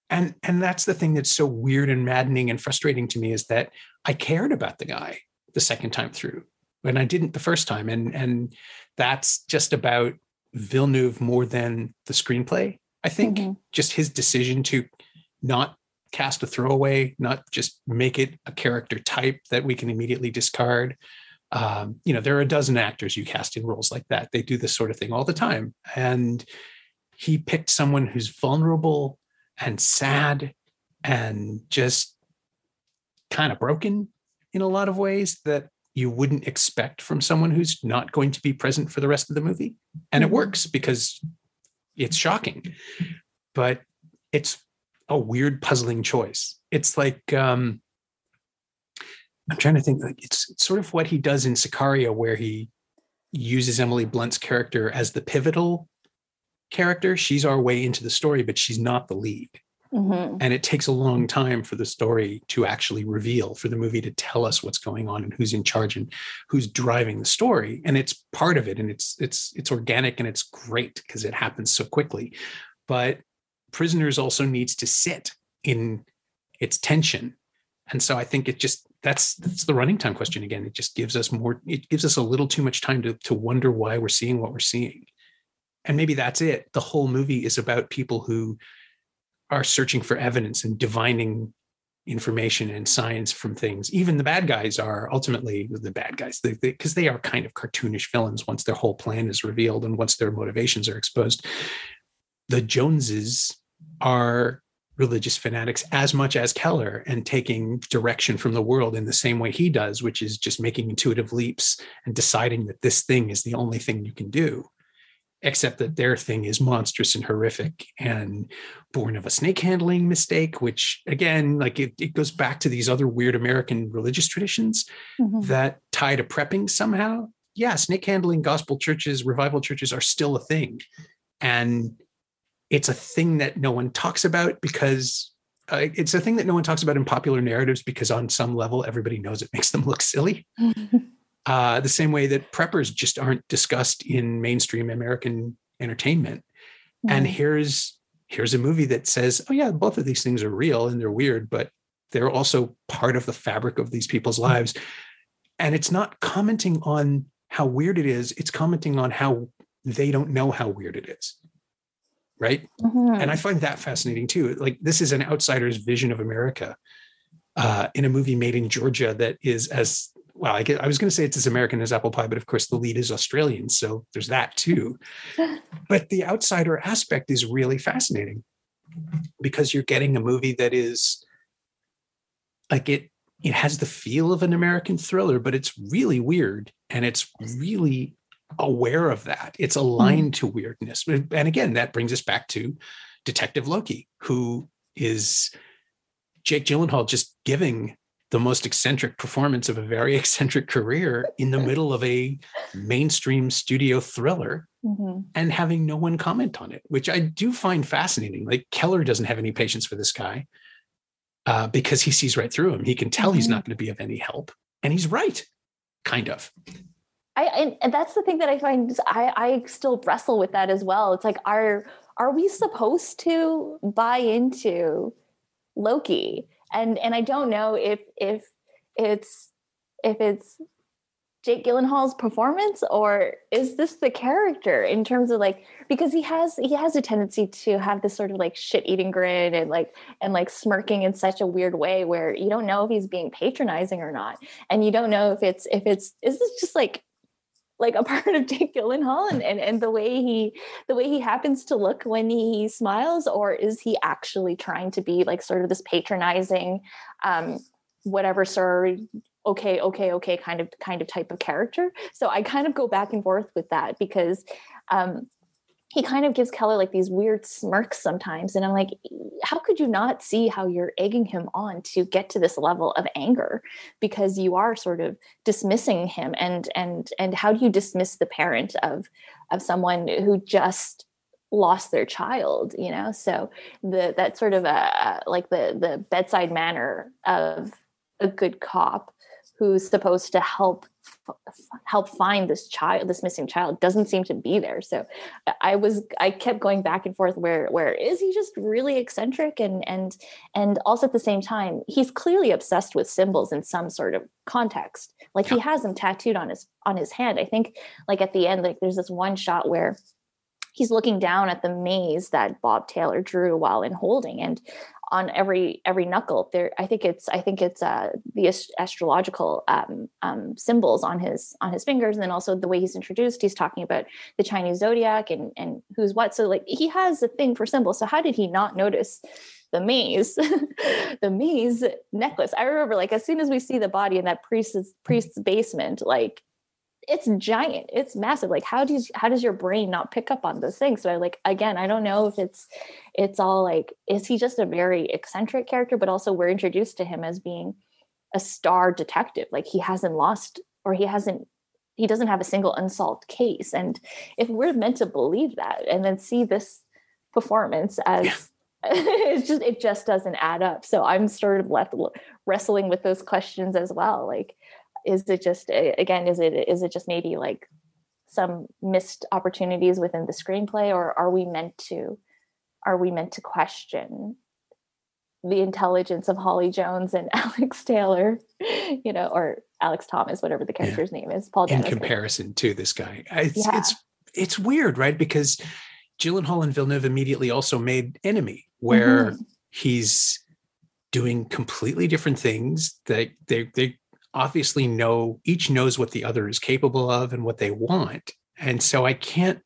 the thing that's so weird and maddening and frustrating to me, is that I cared about the guy the second time through, and I didn't the first time, and that's just about Villeneuve more than the screenplay. I think just his decision to not cast a throwaway, not just make it a character type that we can immediately discard. There are a dozen actors you cast in roles like that. They do this sort of thing all the time. And he picked someone who's vulnerable and sad and just kind of broken in a lot of ways that you wouldn't expect from someone who's not going to be present for the rest of the movie. And it works because it's shocking, but it's a weird, puzzling choice. It's like, I'm trying to think, like, it's sort of what he does in Sicario, where he uses Emily Blunt's character as the pivotal character. She's our way into the story, but she's not the lead. And it takes a long time for the story to actually reveal, for the movie to tell us what's going on and who's in charge and who's driving the story. And it's part of it, and it's organic, and it's great because it happens so quickly. But Prisoners also needs to sit in its tension. And so I think that's the running time question again. It just gives us a little too much time to wonder why we're seeing what we're seeing. And maybe that's it. The whole movie is about people who are searching for evidence and divining information and science from things. Even the bad guys are ultimately the bad guys, because they are kind of cartoonish villains once their whole plan is revealed and once their motivations are exposed. The Joneses are religious fanatics as much as Keller, and taking direction from the world in the same way he does, which is just making intuitive leaps and deciding that this thing is the only thing you can do, except that their thing is monstrous and horrific and born of a snake handling mistake, which again, like it goes back to these other weird American religious traditions that tie to prepping somehow. Yeah, snake handling gospel churches, revival churches are still a thing. And it's a thing that no one talks about because it's a thing that no one talks about in popular narratives because on some level, everybody knows it makes them look silly. The same way that preppers just aren't discussed in mainstream American entertainment. And here's a movie that says, oh yeah, both of these things are real and they're weird, but they're also part of the fabric of these people's lives. And it's not commenting on how weird it is. It's commenting on how they don't know how weird it is. Right. And I find that fascinating too. Like, this is an outsider's vision of America in a movie made in Georgia that is as well. I was going to say it's as American as apple pie, but of course the lead is Australian. So there's that too. But the outsider aspect is really fascinating because you're getting a movie that is like it has the feel of an American thriller, but it's really weird. And it's really aware of that. It's aligned to weirdness. And again, that brings us back to Detective Loki, who is Jake Gyllenhaal just giving the most eccentric performance of a very eccentric career in the middle of a mainstream studio thriller and having no one comment on it, which I do find fascinating. Like, Keller doesn't have any patience for this guy because he sees right through him. He can tell he's not going to be of any help. And he's right, kind of. And that's the thing that I find, I still wrestle with that as well. It's like, are we supposed to buy into Loki? And I don't know if it's Jake Gyllenhaal's performance, or is this the character in terms of like, because he has a tendency to have this sort of like shit-eating grin and like smirking in such a weird way where you don't know if he's being patronizing or not. And you don't know if it's is this just like a part of Jake Gyllenhaal and the way he happens to look when he smiles, or is he actually trying to be like sort of this patronizing, whatever, sir, okay kind of type of character. So I kind of go back and forth with that because he kind of gives Keller like these weird smirks sometimes. And I'm like, how could you not see how you're egging him on to get to this level of anger? Because you are sort of dismissing him. And how do you dismiss the parent of someone who just lost their child, you know? So that sort of like the bedside manner of a good cop who's supposed to help find this missing child doesn't seem to be there. So I kept going back and forth where is he just really eccentric and also at the same time he's clearly obsessed with symbols in some sort of context. Like he has them tattooed on his hand. I think like at the end, like there's this one shot where he's looking down at the maze that Bob Taylor drew while in holding, and on every knuckle there, I think it's the astrological symbols on his fingers, and then also the way he's introduced, he's talking about the Chinese zodiac and who's what. So like he has a thing for symbols. So how did he not notice the maze, the maze necklace? I remember like as soon as we see the body in that priest's basement, like it's giant, it's massive. Like how does your brain not pick up on those things? So I like, again, I don't know if it's all like, is he just a very eccentric character, but also we're introduced to him as being a star detective. Like he hasn't lost, or he doesn't have a single unsolved case. And if we're meant to believe that and then see this performance as it just doesn't add up. So I'm sort of left wrestling with those questions as well. Like, is it just, again, is it just maybe like some missed opportunities within the screenplay, or are we meant to question the intelligence of Holly Jones and Alex Taylor, or Alex Thomas, whatever the character's name is, Paul in Dano. comparison to this guy? It's weird, right? Because Gyllenhaal and Villeneuve immediately also made Enemy, where he's doing completely different things. They obviously each knows what the other is capable of and what they want. And so I can't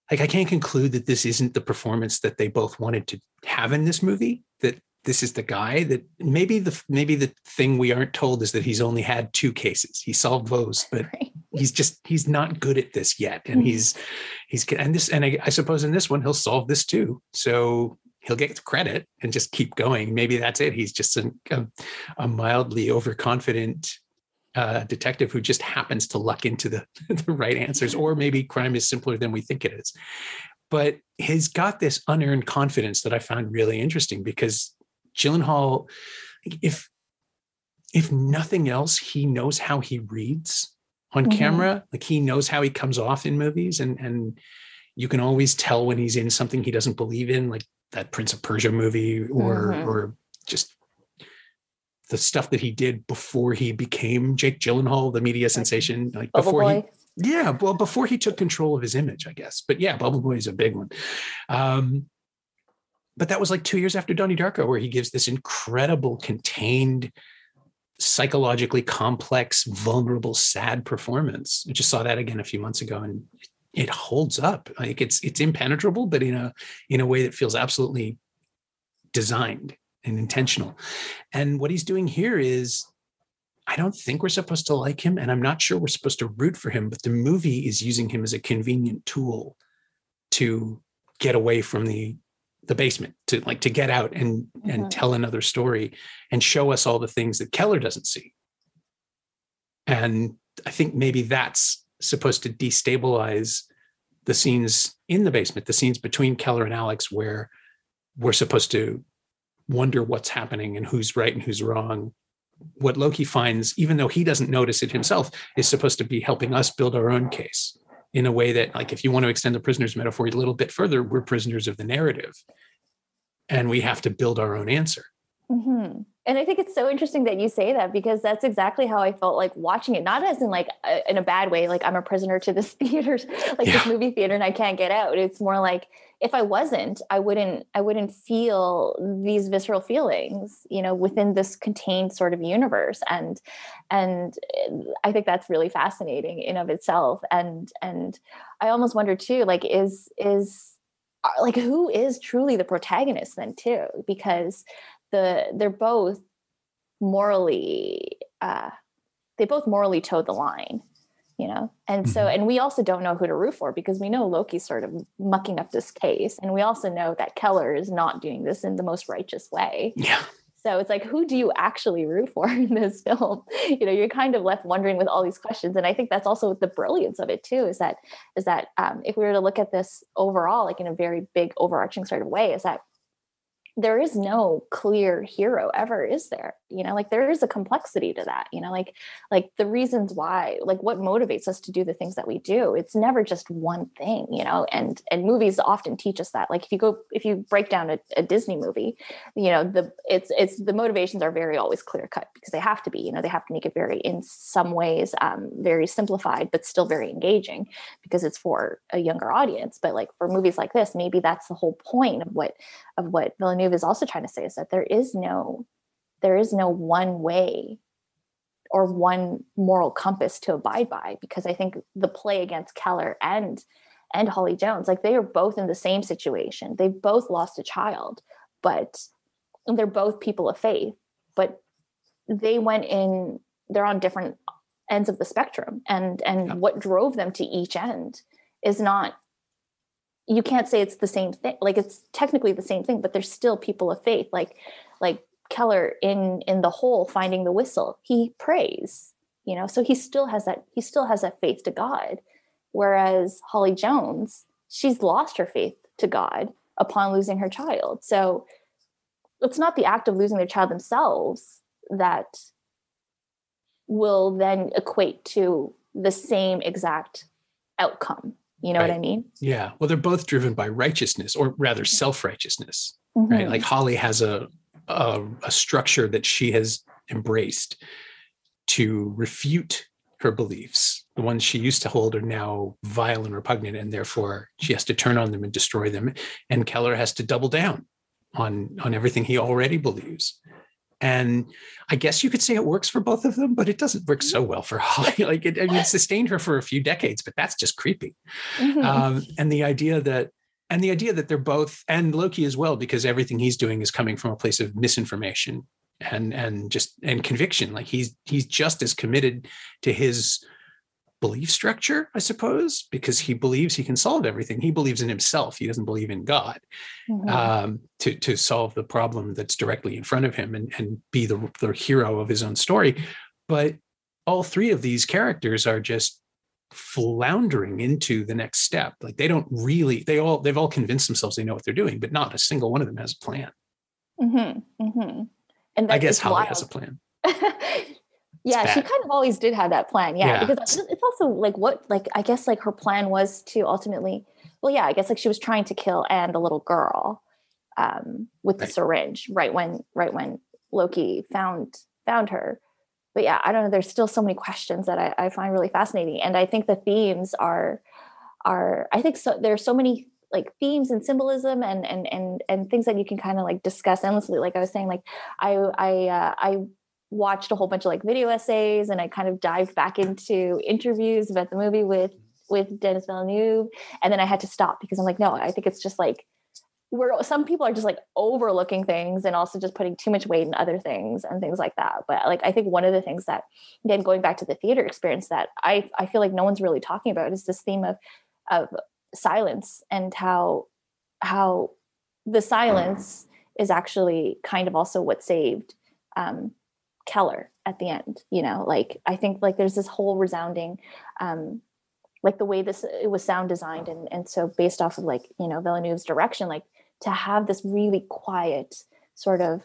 conclude that this isn't the performance that they both wanted to have in this movie, that this is the guy. That maybe the thing we aren't told is that he's only had 2 cases. He solved those, but right. he's not good at this yet. And I suppose in this one, he'll solve this too. So he'll get the credit and just keep going. Maybe that's it. He's just a mildly overconfident detective who just happens to luck into the right answers, or maybe crime is simpler than we think it is. But he's got this unearned confidence that I found really interesting, because Gyllenhaal, if nothing else, he knows how he reads on camera. Like, he knows how he comes off in movies, and you can always tell when he's in something he doesn't believe in, like that Prince of Persia movie, or just the stuff that he did before he became Jake Gyllenhaal, the media sensation, like before he took control of his image, I guess. But yeah, Bubble Boy is a big one. But that was like 2 years after Donnie Darko, where he gives this incredible, contained, psychologically complex, vulnerable, sad performance. I just saw that again a few months ago, and it holds up. Like, it's impenetrable, but in a way that feels absolutely designed and intentional. And what he's doing here is, I don't think we're supposed to like him, and I'm not sure we're supposed to root for him, but the movie is using him as a convenient tool to get away from the basement, to get out and tell another story and show us all the things that Keller doesn't see. And I think maybe that's supposed to destabilize the scenes in the basement, the scenes between Keller and Alex, where we're supposed to wonder what's happening and who's right and who's wrong. What Loki finds, even though he doesn't notice it himself, is supposed to be helping us build our own case in a way that, like, if you want to extend the prisoner's metaphor a little bit further, we're prisoners of the narrative and we have to build our own answer. And I think it's so interesting that you say that, because that's exactly how I felt like watching it, not as in like in a bad way, like I'm a prisoner to this theater, this movie theater, and I can't get out. It's more like, if I wasn't, I wouldn't feel these visceral feelings, within this contained sort of universe. And I think that's really fascinating in of itself. And I almost wonder too, like, who is truly the protagonist then too? Because they're both morally, toe the line, and so, and we also don't know who to root for, because we know Loki's sort of mucking up this case. And we also know that Keller is not doing this in the most righteous way. Yeah. So it's like, who do you actually root for in this film? You're kind of left wondering with all these questions. And I think that's also the brilliance of it too, is that if we were to look at this overall, like in a very big overarching sort of way, is that there is no clear hero ever, is there? There is a complexity to that, like the reasons why, like what motivates us to do the things that we do. It's never just one thing, and movies often teach us that. Like if you break down a Disney movie, the motivations are very always clear cut, because they have to be, they have to make it very, in some ways, very simplified, but still very engaging, because it's for a younger audience. But like for movies like this, maybe that's the whole point of what Villeneuve is also trying to say, is that there is no one way or one moral compass to abide by, because I think the play against Keller and Holly Jones, like they are both in the same situation. They've both lost a child, but they're both people of faith, but they're on different ends of the spectrum. And what drove them to each end is not, you can't say it's the same thing. Like it's technically the same thing, but they're still people of faith. Like Keller in The Hole, finding the whistle, he prays, so he still has that faith to God. Whereas Holly Jones, she's lost her faith to God, upon losing her child. So it's not the act of losing their child themselves that will then equate to the same exact outcome. You know what I mean? Yeah. Well, they're both driven by righteousness, or rather self-righteousness, right? Like Holly has a structure that she has embraced to refute her beliefs. The ones she used to hold are now vile and repugnant, and therefore she has to turn on them and destroy them. And Keller has to double down on everything he already believes. And I guess you could say it works for both of them, but it doesn't work so well for Holly. Like it sustained her for a few decades, but that's just creepy. And the idea that they're both, and Loki as well, because everything he's doing is coming from a place of misinformation and conviction. Like he's just as committed to his belief structure, I suppose, because he believes he can solve everything. He believes in himself. He doesn't believe in God to solve the problem that's directly in front of him and be the hero of his own story. But all three of these characters are just floundering into the next step. Like they've all convinced themselves they know what they're doing, but not a single one of them has a plan. And I guess Holly has a plan. Yeah, she kind of always did have that plan. Yeah, because it's also like I guess like her plan was to ultimately, I guess like she was trying to kill Anne, the little girl, with the syringe right when Loki found her. But yeah, I don't know. There's still so many questions that I find really fascinating, and I think the themes are I think so. There's so many like themes and symbolism and things that you can kind of like discuss endlessly. Like I was saying, like I watched a whole bunch of like video essays, and I kind of dived back into interviews about the movie with Denis Villeneuve. And then I had to stop because I'm like, no, I think it's just like some people are just like overlooking things and also just putting too much weight in other things and things like that. But like, I think one of the things that, again, going back to the theater experience that I feel like no one's really talking about is this theme of silence, and how the silence is actually kind of also what saved, Keller at the end. Like I think like there's this whole resounding like the way it was sound designed and so based off of like Villeneuve's direction, like to have this really quiet sort of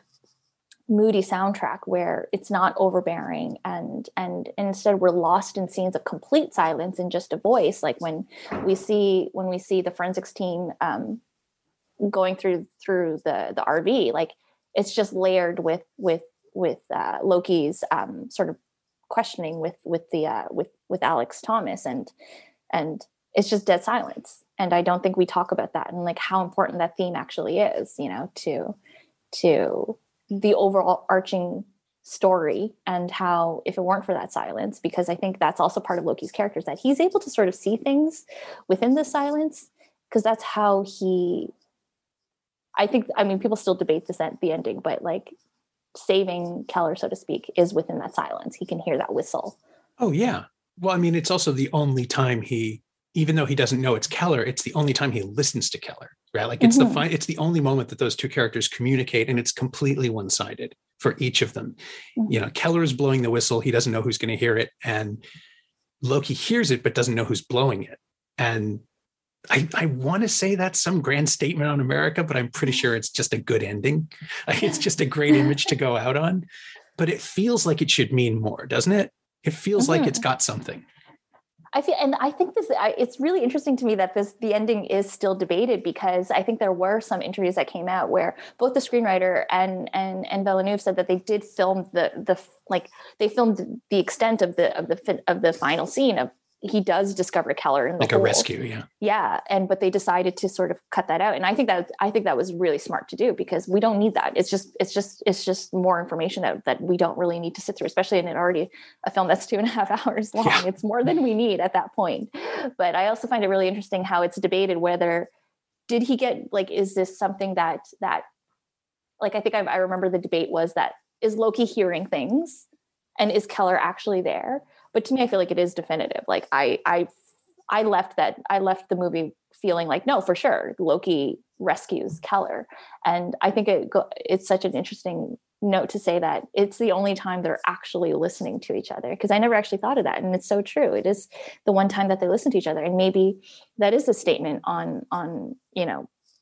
moody soundtrack where it's not overbearing and instead we're lost in scenes of complete silence and just a voice, like when we see the forensics team going through the RV, like it's just layered with Loki's sort of questioning with Alex Thomas, and it's just dead silence. And I don't think we talk about that and like how important that theme actually is, to the overall arching story, and how if it weren't for that silence, because I think that's also part of Loki's character, is that he's able to sort of see things within the silence, because that's how people still debate the ending, but like saving Keller, so to speak, is within that silence. He can hear that whistle. Oh yeah. Well, I mean, it's also the only time even though he doesn't know it's Keller, it's the only time he listens to Keller, right? Like it's it's the only moment that those two characters communicate, and it's completely one-sided for each of them. Keller is blowing the whistle. He doesn't know who's going to hear it. And Loki hears it, but doesn't know who's blowing it. And I want to say that's some grand statement on America, but I'm pretty sure it's just a good ending. Like it's just a great image to go out on, but it feels like it should mean more, doesn't it? It feels like it's got something. I think it's really interesting to me that the ending is still debated, because I think there were some interviews that came out where both the screenwriter and Villeneuve said that they did film they filmed the extent of the final scene of he does discover Keller in the like hole. A rescue. Yeah. But they decided to sort of cut that out. And I think that was really smart to do, because we don't need that. It's just more information that we don't really need to sit through, especially in a film that's 2.5 hours long. Yeah. It's more than we need at that point. But I also find it really interesting how it's debated whether did he get, like, is this something that like, I think I remember the debate was that, is Loki hearing things and is Keller actually there? But to me, I feel like it is definitive. Like I left the movie feeling like, no, for sure, Loki rescues Keller. And I think it's such an interesting note to say that it's the only time they're actually listening to each other, because I never actually thought of that. And it's so true. It is the one time that they listen to each other. And maybe that is a statement on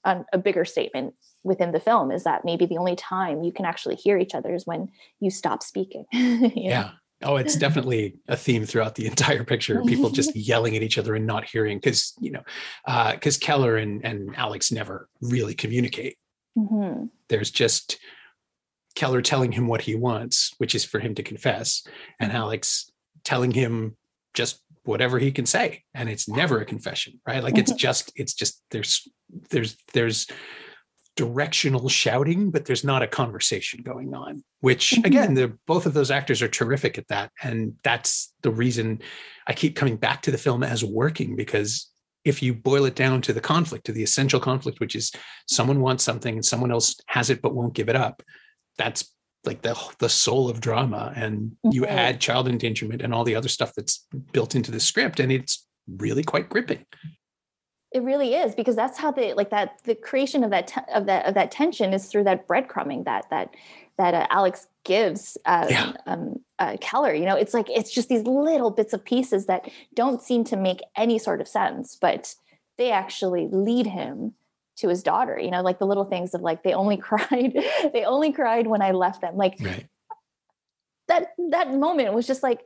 a bigger statement within the film, is that maybe the only time you can actually hear each other is when you stop speaking. Yeah. Oh, it's definitely a theme throughout the entire picture. People just yelling at each other and not hearing, because, because Keller and Alex never really communicate. Mm-hmm. There's just Keller telling him what he wants, which is for him to confess, and Alex telling him just whatever he can say. And it's never a confession, right? Like it's just there's directional shouting, but there's not a conversation going on, which again, both of those actors are terrific at that. And that's the reason I keep coming back to the film as working, because if you boil it down to the conflict, to the essential conflict, which is someone wants something and someone else has it but won't give it up, that's like the soul of drama. And you add child endangerment and all the other stuff that's built into the script, and it's really quite gripping. It really is, because that's how the creation of that tension is through that breadcrumbing that Alex gives Keller. It's like, it's just these little bits of pieces that don't seem to make any sort of sense, but they actually lead him to his daughter. Like the little things of like, they only cried when I left them. Like that moment was just like,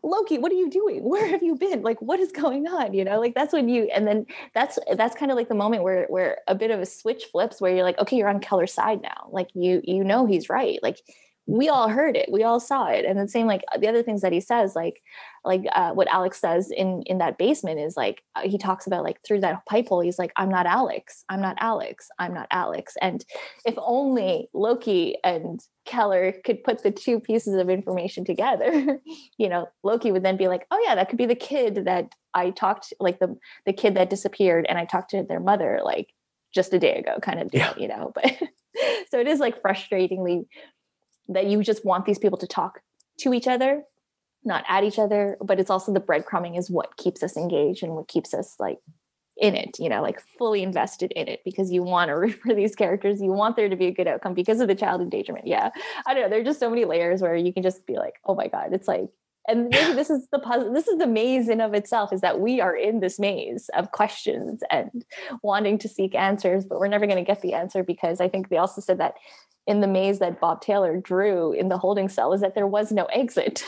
Loki, what are you doing? Where have you been? Like, what is going on? Like that's when and then that's kind of like the moment where a bit of a switch flips, where you're like, okay, you're on Keller's side now. Like he's right. Like we all heard it. We all saw it. And then same, like the other things that he says, like what Alex says in that basement is like, he talks about like through that pipe hole, he's like, I'm not Alex. I'm not Alex. I'm not Alex. And if only Loki and Keller could put the two pieces of information together, Loki would then be like, oh yeah, that could be the kid that I talked, like the kid that disappeared and I talked to their mother like just a day ago kind of deal, But so it is like frustratingly that you just want these people to talk to each other, not at each other, but it's also the breadcrumbing is what keeps us engaged and what keeps us like in it, like fully invested in it, because you want to root for these characters. You want there to be a good outcome because of the child endangerment. Yeah. I don't know. There are just so many layers where you can just be like, oh my God, it's like, and maybe this is the puzzle. This is the maze in of itself, is that we are in this maze of questions and wanting to seek answers, but we're never going to get the answer, because I think they also said that in the maze that Bob Taylor drew in the holding cell is that there was no exit,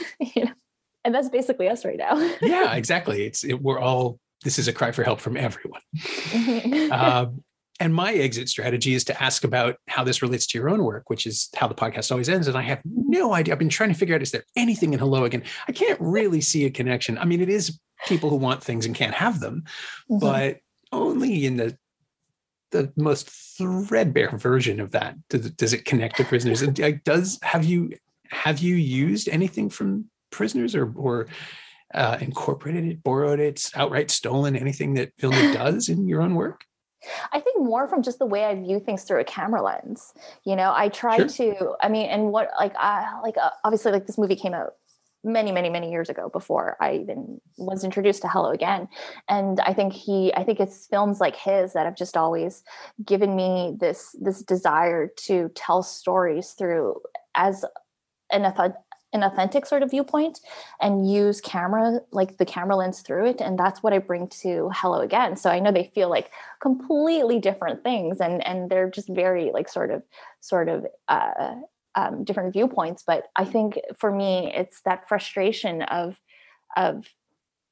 and that's basically us right now. Yeah, exactly. This is a cry for help from everyone. And my exit strategy is to ask about how this relates to your own work, which is how the podcast always ends. And I have no idea. I've been trying to figure out, is there anything in Hello Again? I can't really see a connection. I mean, it is people who want things and can't have them, but only in the most threadbare version of that does it connect to Prisoners. And have you used anything from Prisoners or incorporated it, borrowed it, outright stolen anything that Villeneuve does in your own work? I think more from just the way I view things through a camera lens. I try to, and what obviously like this movie came out many, many, many years ago before I even was introduced to Hello Again. And I think it's films like his that have just always given me this desire to tell stories through as an authentic sort of viewpoint and use the camera lens through it. And that's what I bring to Hello Again. So I know they feel like completely different things and they're just very like sort of different viewpoints. But I think for me, it's that frustration of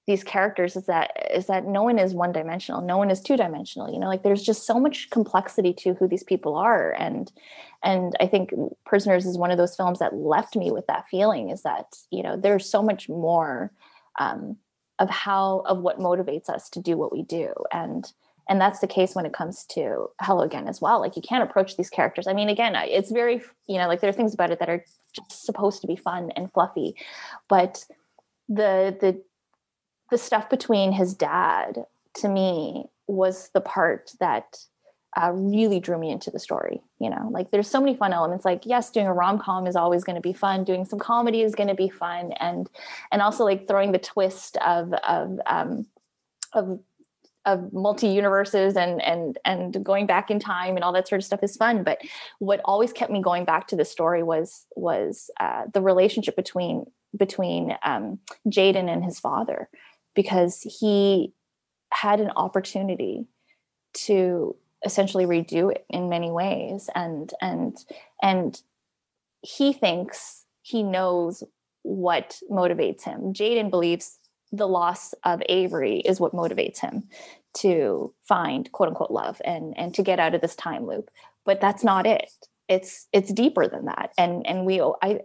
these characters is that no one is one dimensional. No one is two dimensional, like there's just so much complexity to who these people are. And I think Prisoners is one of those films that left me with that feeling, is that, there's so much more of what motivates us to do what we do. And that's the case when it comes to Hello Again as well. Like you can't approach these characters. I mean, again, it's very, like there are things about it that are just supposed to be fun and fluffy, but the stuff between his dad to me was the part that really drew me into the story. Like there's so many fun elements. Like, yes, doing a rom-com is always going to be fun. Doing some comedy is going to be fun. And also like throwing the twist of multi-universes and going back in time and all that sort of stuff is fun. But what always kept me going back to the story was the relationship between Jaden and his father, because he had an opportunity to essentially redo it in many ways. And he thinks he knows what motivates him. Jaden believes the loss of Avery is what motivates him to find quote unquote love and to get out of this time loop. But that's not it. It's deeper than that. And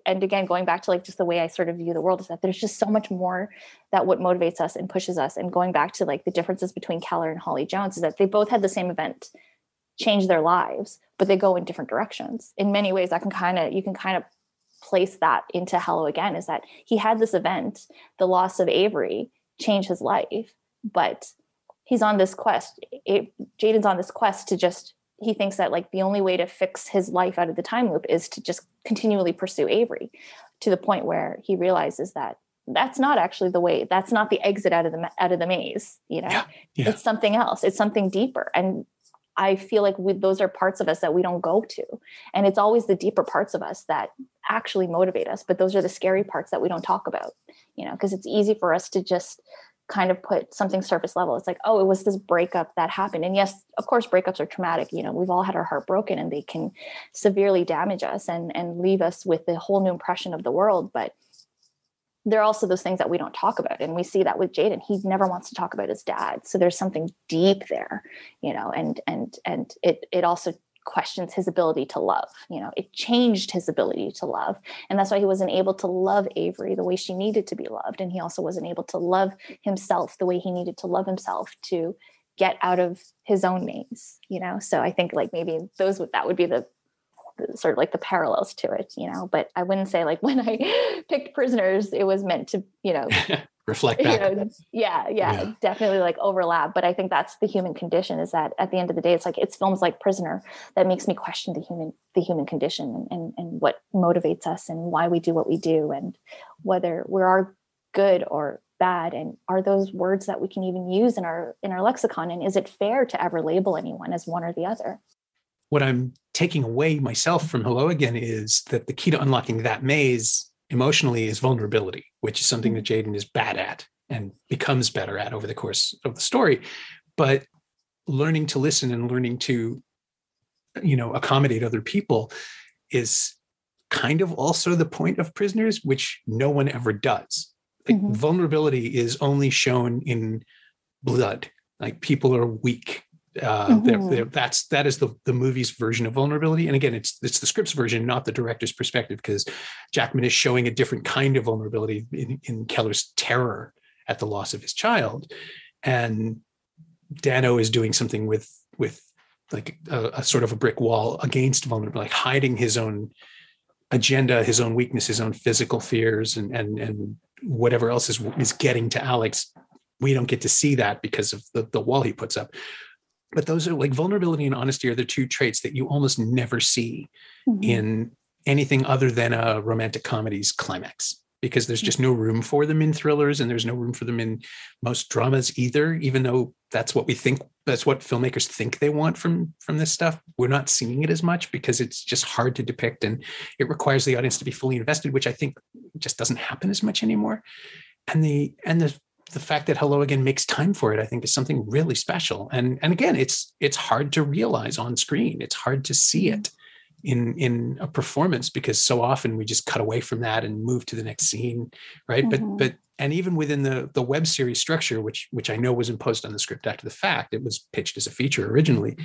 again, going back to like just the way I sort of view the world is that there's just so much more that what motivates us and pushes us. And going back to like the differences between Keller and Holly Jones is that they both had the same event change their lives, but they go in different directions. In many ways, you can kind of place that into Hello Again, is that he had this event, the loss of Avery, change his life, but he's on this quest. Jaden's on this quest to just, he thinks that like the only way to fix his life out of the time loop is to just continually pursue Avery, to the point where he realizes that that's not actually the way, that's not the exit out of the maze, you know. Yeah. It's something else. It's something deeper. And I feel like those are parts of us that we don't go to. And it's always the deeper parts of us that actually motivate us. But those are the scary parts that we don't talk about, you know, because it's easy for us to just kind of put something surface level. It's like, oh, it was this breakup that happened. And yes, of course, breakups are traumatic. You know, we've all had our heart broken and they can severely damage us and leave us with a whole new impression of the world. But there are also those things that we don't talk about. And we see that with Jaden. He never wants to talk about his dad. So there's something deep there, you know, and it also questions his ability to love. You know, it changed his ability to love. And that's why he wasn't able to love Avery the way she needed to be loved. And he also wasn't able to love himself the way he needed to love himself to get out of his own maze, you know? So I think like maybe that would be the sort of like the parallels to it, you know, but I wouldn't say like when I picked Prisoners, it was meant to, you know, reflect back. You know, yeah, definitely like overlap. But I think that's the human condition, is that at the end of the day, it's like, it's films like Prisoner that makes me question the human condition and what motivates us and why we do what we do and whether we are good or bad. And are those words that we can even use in our lexicon? And is it fair to ever label anyone as one or the other? What I'm taking away myself from Hello Again is that the key to unlocking that maze emotionally is vulnerability, which is something that Jaden is bad at and becomes better at over the course of the story. But learning to listen and learning to, you know, accommodate other people is kind of also the point of Prisoners, which no one ever does. Like vulnerability is only shown in blood. Like people are weak. That is the movie's version of vulnerability. And again, it's the script's version, not the director's perspective, because Jackman is showing a different kind of vulnerability in Keller's terror at the loss of his child. And Dano is doing something with like a sort of a brick wall against vulnerability, like hiding his own agenda, his own weakness, his own physical fears, and whatever else is getting to Alex. We don't get to see that because of the wall he puts up. But those are like vulnerability and honesty are the two traits that you almost never see in anything other than a romantic comedy's climax, because there's just no room for them in thrillers and there's no room for them in most dramas either, even though that's what filmmakers think they want from this stuff. We're not seeing it as much because it's just hard to depict and it requires the audience to be fully invested, which I think just doesn't happen as much anymore. And the fact that Hello Again makes time for it, I think, is something really special. And again, it's hard to realize on screen. It's hard to see it in a performance because so often we just cut away from that and move to the next scene, right? But and even within the web series structure, which I know was imposed on the script after the fact, it was pitched as a feature originally.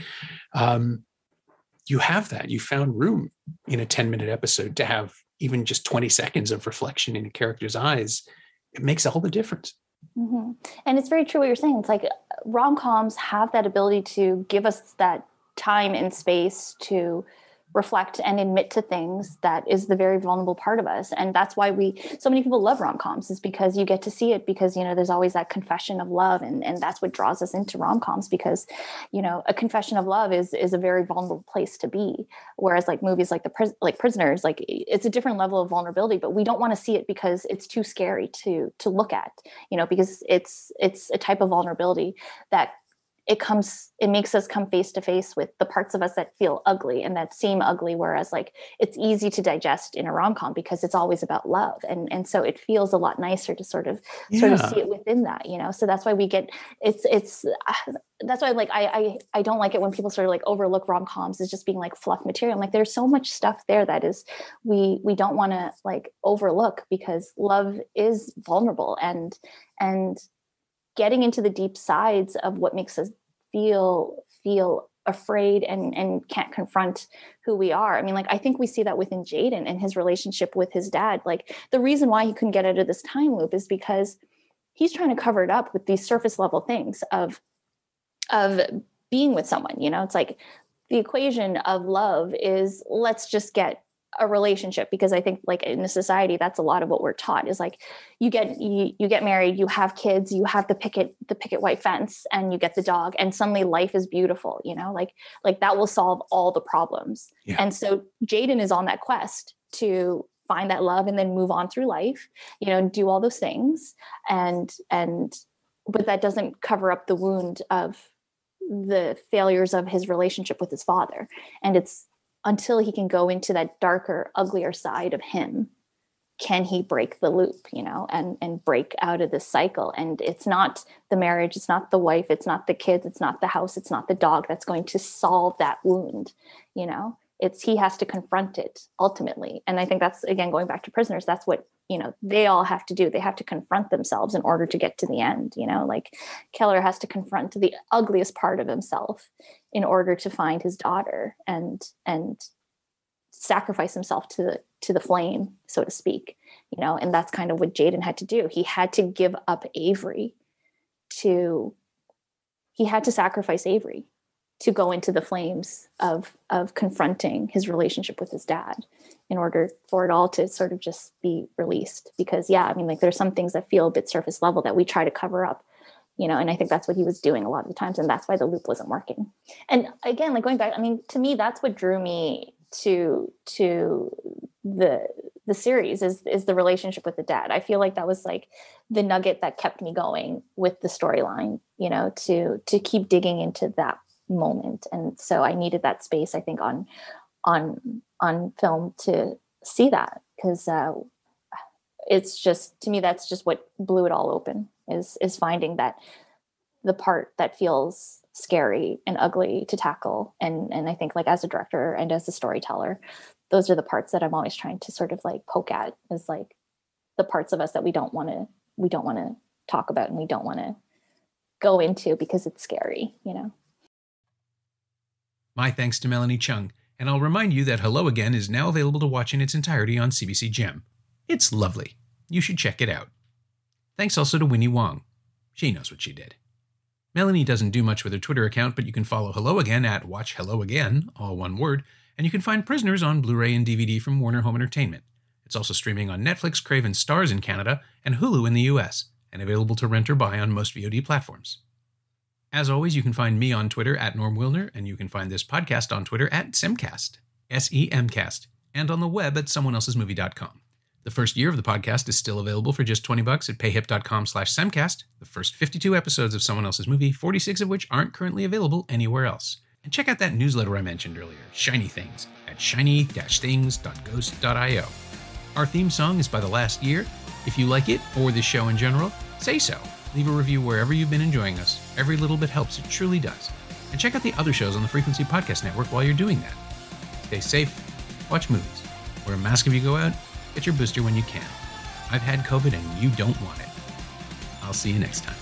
You have that. You found room in a 10-minute episode to have even just 20 seconds of reflection in a character's eyes. It makes all the difference. And it's very true what you're saying. It's like rom-coms have that ability to give us that time and space to reflect and admit to things that is the very vulnerable part of us. And that's why so many people love rom-coms, is because you get to see it, because, you know, there's always that confession of love. And that's what draws us into rom-coms, because, you know, a confession of love is a very vulnerable place to be. Whereas like movies like Prisoners, like it's a different level of vulnerability, but we don't want to see it because it's too scary to look at, you know, because it's a type of vulnerability that it makes us come face to face with the parts of us that feel ugly and that seem ugly. Whereas like it's easy to digest in a rom-com because it's always about love. And so it feels a lot nicer to sort of see it within that, you know? So that's why we get, that's why like, I don't like it when people sort of like overlook rom-coms as just being like fluff material. I'm like, there's so much stuff there that is, we don't want to like overlook, because love is vulnerable, and getting into the deep sides of what makes us feel afraid and can't confront who we are. I mean, like, I think we see that within Jaden and his relationship with his dad. Like, the reason why he couldn't get out of this time loop is because he's trying to cover it up with these surface level things of being with someone. You know, it's like the equation of love is, let's just get a relationship, because I think like in a society, that's a lot of what we're taught is like, you get married, you have kids, you have the picket white fence, and you get the dog, and suddenly life is beautiful, you know, like that will solve all the problems. Yeah. And so Jaden is on that quest to find that love and then move on through life, you know, and do all those things. But that doesn't cover up the wound of the failures of his relationship with his father. And it's until he can go into that darker, uglier side of him, can he break the loop, you know, and break out of this cycle. And it's not the marriage, it's not the wife, it's not the kids, it's not the house, it's not the dog that's going to solve that wound, you know. He has to confront it ultimately. And I think that's, again, going back to Prisoners, that's what, you know, they all have to do. They have to confront themselves in order to get to the end, you know, like Keller has to confront the ugliest part of himself in order to find his daughter and sacrifice himself to the flame, so to speak, you know. And that's kind of what Jaden had to do. He had to give up Avery he had to sacrifice Avery to go into the flames of confronting his relationship with his dad in order for it all to sort of just be released. Because, yeah, I mean, like, there's some things that feel a bit surface level that we try to cover up, you know, and I think that's what he was doing a lot of the times. And that's why the loop wasn't working. And again, like, going back, I mean, to me, that's what drew me to the series is the relationship with the dad. I feel like that was like the nugget that kept me going with the storyline, you know, to keep digging into that moment. And so I needed that space, I think, on film to see that, because it's just, to me, that's just what blew it all open is finding that the part that feels scary and ugly to tackle. And I think, like, as a director and as a storyteller, those are the parts that I'm always trying to sort of like poke at, is like the parts of us that we don't want to talk about and we don't want to go into because it's scary, you know. My thanks to Melanie Chung, and I'll remind you that Hello Again is now available to watch in its entirety on CBC Gem. It's lovely. You should check it out. Thanks also to Winnie Wong. She knows what she did. Melanie doesn't do much with her Twitter account, but you can follow Hello Again at Watch Hello Again, all one word, and you can find Prisoners on Blu-ray and DVD from Warner Home Entertainment. It's also streaming on Netflix, Crave, and Starz in Canada, and Hulu in the US, and available to rent or buy on most VOD platforms. As always, you can find me on Twitter at Norm Wilner, and you can find this podcast on Twitter at Semcast, SEMcast, and on the web at someoneelsesmovie.com. The first year of the podcast is still available for just $20 at payhip.com/Semcast. The first 52 episodes of Someone Else's Movie, 46 of which aren't currently available anywhere else. And check out that newsletter I mentioned earlier, Shiny Things, at shiny-things.ghost.io. Our theme song is by The Last Year. If you like it, or this show in general, say so. Leave a review wherever you've been enjoying us. Every little bit helps, it truly does. And check out the other shows on the Frequency Podcast Network while you're doing that. Stay safe, watch movies, wear a mask if you go out, get your booster when you can. I've had COVID and you don't want it. I'll see you next time.